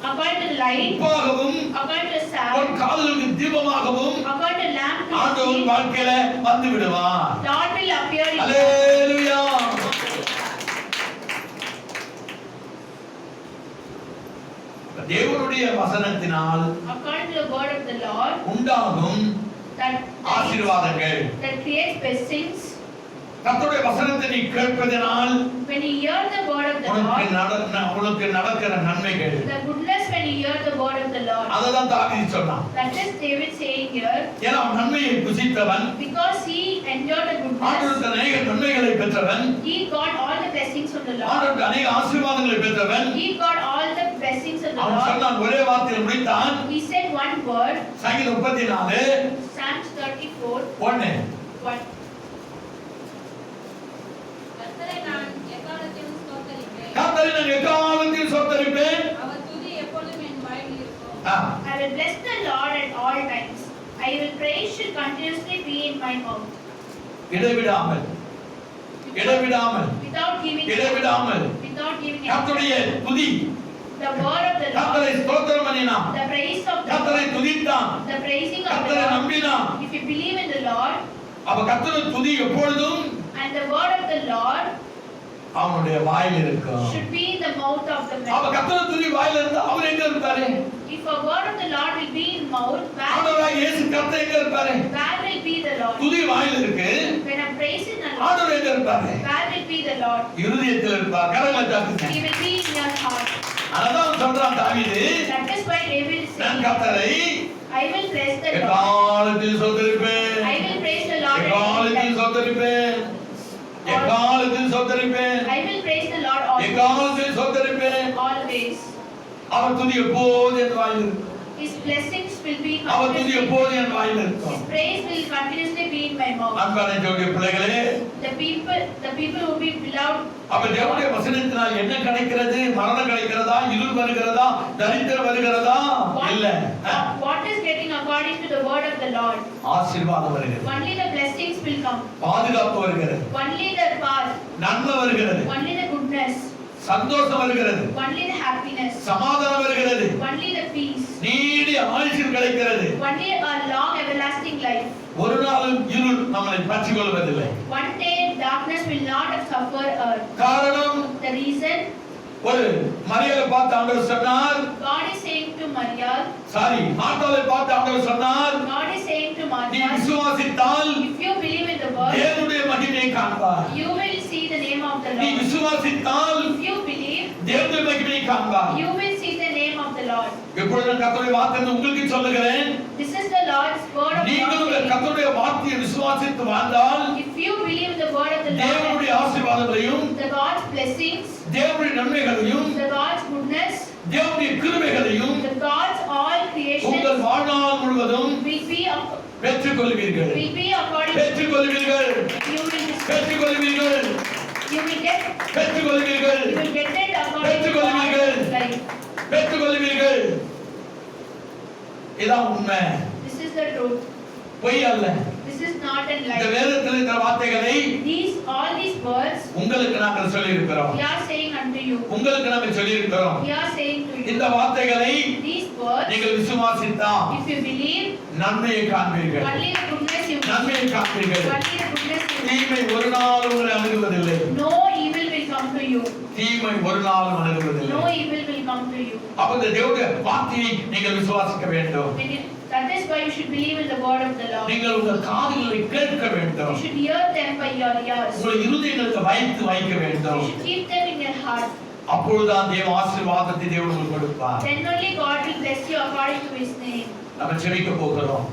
[SPEAKER 2] According to the light,
[SPEAKER 1] உப்பாகவும்
[SPEAKER 2] according to the
[SPEAKER 1] உன்
[SPEAKER 2] sound,
[SPEAKER 1] கால்களுக்கு தீபமாகவும்
[SPEAKER 2] according to the lamp to the
[SPEAKER 1] ஆண்டவர்
[SPEAKER 2] feet,
[SPEAKER 1] வாழ்க்கையில வந்து விடுவார்.
[SPEAKER 2] Lord will appear in you.
[SPEAKER 1] அல்லேலூயா. தேவனுடைய வசனத்தினால்
[SPEAKER 2] According to the word of the Lord,
[SPEAKER 1] உண்டாகும்
[SPEAKER 2] that
[SPEAKER 1] ஆசீர்வாதங்கள்,
[SPEAKER 2] that creates blessings.
[SPEAKER 1] கர்த்தருடைய வசனத்தை நீ கேட்பதனால்
[SPEAKER 2] When you hear the word of the
[SPEAKER 1] உனக்கு
[SPEAKER 2] Lord,
[SPEAKER 1] நடக்கிற நன்மைகள்,
[SPEAKER 2] the goodness when you hear the word of the Lord.
[SPEAKER 1] அததான் தாவீது சொன்னான்.
[SPEAKER 2] That is David saying here,
[SPEAKER 1] ஏன்னா அவன் நன்மையை புசித்தவன்,
[SPEAKER 2] because he endured the goodness,
[SPEAKER 1] ஆண்டவருக்கு அநேக நன்மைகளை பெற்றவன்,
[SPEAKER 2] he got all the blessings from the Lord.
[SPEAKER 1] ஆண்டவருக்கு அநேக ஆசீர்வாதங்களை பெற்றவன்.
[SPEAKER 2] He got all the blessings of the
[SPEAKER 1] அவன்
[SPEAKER 2] Lord.
[SPEAKER 1] சொன்னான், ஒரே வார்த்தையில் முடித்தான்.
[SPEAKER 2] He said one word,
[SPEAKER 1] சங்கீதம் 34
[SPEAKER 2] Psalms 34,
[SPEAKER 1] 1.
[SPEAKER 2] 1.
[SPEAKER 5] கர்த்தரை நான் எக்காலத்திலும் ஸ்தோத்தரிப்பேன்.
[SPEAKER 1] கர்த்தரை நான் எக்காலத்திலும் ஸ்தோத்தரிப்பேன்.
[SPEAKER 5] அவர் துதி எப்பொழுதும் என் வாயில் இருக்கும்.
[SPEAKER 2] I will bless the Lord at all times. I will praise should continuously be in my mouth.
[SPEAKER 1] இடைவிடாமல் இடைவிடாமல்
[SPEAKER 2] Without giving
[SPEAKER 1] இடைவிடாமல்
[SPEAKER 2] without giving
[SPEAKER 1] கர்த்தருடைய துதி,
[SPEAKER 2] the word of the
[SPEAKER 1] கர்த்தரை
[SPEAKER 2] Lord,
[SPEAKER 1] ஸ்தோத்திரம் பண்ணினான்,
[SPEAKER 2] the praise of the
[SPEAKER 1] கர்த்தரை
[SPEAKER 2] Lord,
[SPEAKER 1] துதித்தான்,
[SPEAKER 2] the praising of the
[SPEAKER 1] கர்த்தரை
[SPEAKER 2] Lord.
[SPEAKER 1] நம்பினான்.
[SPEAKER 2] If you believe in the Lord
[SPEAKER 1] அப்ப கர்த்தருடைய துதி எப்பொழுதும்
[SPEAKER 2] and the word of the Lord
[SPEAKER 1] அவனுடைய வாயில் இருக்கும்.
[SPEAKER 2] should be in the mouth of the
[SPEAKER 1] அப்ப
[SPEAKER 2] man.
[SPEAKER 1] கர்த்தருடைய துதி வாயில இருந்தா அவர் எங்க இருப்பாரு?
[SPEAKER 2] If a word of the Lord will be in mouth,
[SPEAKER 1] ஆண்டவராகிய இயேசு கர்த்தர் எங்க இருப்பாரு?
[SPEAKER 2] where will be the Lord?
[SPEAKER 1] துதி வாயில இருக்கு.
[SPEAKER 2] When I'm praising the Lord,
[SPEAKER 1] ஆண்டவர் எங்க இருப்பாரு?
[SPEAKER 2] where will be the Lord?
[SPEAKER 1] இருதயத்தில் இருப்பார். கரங்களை தட்டுங்க.
[SPEAKER 2] He will be in your heart.
[SPEAKER 1] அதான் சொல்றான் தாவீது,
[SPEAKER 2] That is why David is
[SPEAKER 1] நான்
[SPEAKER 2] saying,
[SPEAKER 1] கர்த்தரை
[SPEAKER 2] I will praise the Lord.
[SPEAKER 1] எக்காலத்தில் ஸ்தோத்திரிப்பேன்.
[SPEAKER 2] I will praise the Lord at all
[SPEAKER 1] எக்காலத்தில்
[SPEAKER 2] times.
[SPEAKER 1] ஸ்தோத்திரிப்பேன். எக்காலத்தில் ஸ்தோத்திரிப்பேன்.
[SPEAKER 2] I will praise the Lord always.
[SPEAKER 1] எக்காலத்தில் ஸ்தோத்திரிப்பேன்.
[SPEAKER 2] Always.
[SPEAKER 1] அவர் துதி எப்போது என் வாயில் இருக்கும்.
[SPEAKER 2] His blessings will be
[SPEAKER 1] அவர் துதி
[SPEAKER 2] continuously.
[SPEAKER 1] எப்போது என் வாயில் இருக்கும்.
[SPEAKER 2] His praise will continuously be in my mouth.
[SPEAKER 1] அன்பான தேவனுடைய பிள்ளைகளே,
[SPEAKER 2] The people who be beloved.
[SPEAKER 1] அப்ப தேவனுடைய வசனத்தினால் என்ன கிடைக்கிறது? மரணம் கிடைக்கிறதா? இருள் வருகிறதா? தரித்திரம் வருகிறதா? இல்ல.
[SPEAKER 2] What is getting according to the word of the Lord?
[SPEAKER 1] ஆசீர்வாதம் வருகிறது.
[SPEAKER 2] Only the blessings will come.
[SPEAKER 1] பாதுகாப்பு வருகிறது.
[SPEAKER 2] Only the path.
[SPEAKER 1] நன்மை வருகிறது.
[SPEAKER 2] Only the goodness.
[SPEAKER 1] சந்தோஷம் வருகிறது.
[SPEAKER 2] Only the happiness.
[SPEAKER 1] சமாதானம் வருகிறது.
[SPEAKER 2] Only the peace.
[SPEAKER 1] நீடிய ஆயுசு கிடைக்கிறது.
[SPEAKER 2] Only a long everlasting life.
[SPEAKER 1] ஒரு நாளும் இருள் நம்மை பற்றிக் கொள்வதில்லை.
[SPEAKER 2] One day darkness will not suffer earth.
[SPEAKER 1] காரணம்,
[SPEAKER 2] The reason,
[SPEAKER 1] ஒரு மரியாதை பார்த்து ஆண்டவர் சொன்னார்,
[SPEAKER 2] God is saying to Maria,
[SPEAKER 1] மார்த்தாளை பார்த்து ஆண்டவர் சொன்னார்,
[SPEAKER 2] God is saying to
[SPEAKER 1] நீ
[SPEAKER 2] Martha,
[SPEAKER 1] விசுவாசித்தால்
[SPEAKER 2] if you believe in the word,
[SPEAKER 1] தேவனுடைய மகிமையை காண்பாய்.
[SPEAKER 2] you will see the name of the
[SPEAKER 1] நீ
[SPEAKER 2] Lord.
[SPEAKER 1] விசுவாசித்தால்
[SPEAKER 2] If you believe,
[SPEAKER 1] தேவனுடைய மகிமையை காண்பாய்.
[SPEAKER 2] you will see the name of the Lord.
[SPEAKER 1] எப்பொழுது நான் கர்த்தருடைய வார்த்தையை உங்களுக்கு சொல்லுகிறேன்,
[SPEAKER 2] This is the Lord's word of
[SPEAKER 1] நீங்களும்
[SPEAKER 2] God.
[SPEAKER 1] கர்த்தருடைய வார்த்தையை விசுவாசித்து வாழ்ந்தால்
[SPEAKER 2] If you believe the word of the Lord,
[SPEAKER 1] தேவனுடைய ஆசீர்வாதங்களையும்,
[SPEAKER 2] the God's blessings,
[SPEAKER 1] தேவனுடைய நன்மைகளையும்,
[SPEAKER 2] the God's goodness,
[SPEAKER 1] தேவனுடைய கிருபைகளையும்
[SPEAKER 2] the God's all creation
[SPEAKER 1] உங்கள் வாழ்நாள் முழுவதும் பெற்றுக்கொள்வீர்கள்.
[SPEAKER 2] according to
[SPEAKER 1] பெற்றுக்கொள்வீர்கள்.
[SPEAKER 2] you will
[SPEAKER 1] பெற்றுக்கொள்வீர்கள்.
[SPEAKER 2] get
[SPEAKER 1] பெற்றுக்கொள்வீர்கள்.
[SPEAKER 2] you will get it according to
[SPEAKER 1] பெற்றுக்கொள்வீர்கள்.
[SPEAKER 2] God's life.
[SPEAKER 1] பெற்றுக்கொள்வீர்கள். இதான் உண்மை,
[SPEAKER 2] This is the truth.
[SPEAKER 1] பொய் அல்ல.
[SPEAKER 2] This is not a
[SPEAKER 1] இந்த
[SPEAKER 2] lie.
[SPEAKER 1] வேதத்தில் இருக்கிற வார்த்தைகளை
[SPEAKER 2] All these words
[SPEAKER 1] உங்களுக்கு நாங்கள் சொல்லி இருக்கிறோம்.
[SPEAKER 2] we are saying unto you.
[SPEAKER 1] உங்களுக்கு நாங்கள் சொல்லி இருக்கிறோம்.
[SPEAKER 2] We are saying to you.
[SPEAKER 1] இந்த வார்த்தைகளை
[SPEAKER 2] These words,
[SPEAKER 1] நீங்கள் விசுவாசித்தால்
[SPEAKER 2] if you believe,
[SPEAKER 1] நன்மையை காண்பீர்கள்.
[SPEAKER 2] only the goodness you will
[SPEAKER 1] நன்மையை காண்பீர்கள்.
[SPEAKER 2] only the goodness you will
[SPEAKER 1] தீமை ஒரு நாள் உங்களை அணுகுவதில்லை.
[SPEAKER 2] No evil will come to you.
[SPEAKER 1] தீமை ஒரு நாள் வருவதில்லை.
[SPEAKER 2] No evil will come to you.
[SPEAKER 1] அப்ப இந்த தேவனுடைய வார்த்தையை நீங்கள் விசுவாசிக்க வேண்டும்.
[SPEAKER 2] That is why you should believe in the word of the Lord.
[SPEAKER 1] நீங்கள் உங்கள் காதுகளை கேட்க வேண்டும்.
[SPEAKER 2] You should hear them by your ears.
[SPEAKER 1] உங்கள் இருதயங்களுக்கு வைக்க வேண்டும்.
[SPEAKER 2] You should keep them in your heart.
[SPEAKER 1] அப்பொழுதுதான் தேவ ஆசீர்வாதத்தை தேவன் உங்களுக்கு கொடுப்பார்.
[SPEAKER 2] Then only God will bless you according to His name.
[SPEAKER 1] நம்ம ஜெபிக்க போகிறோம்.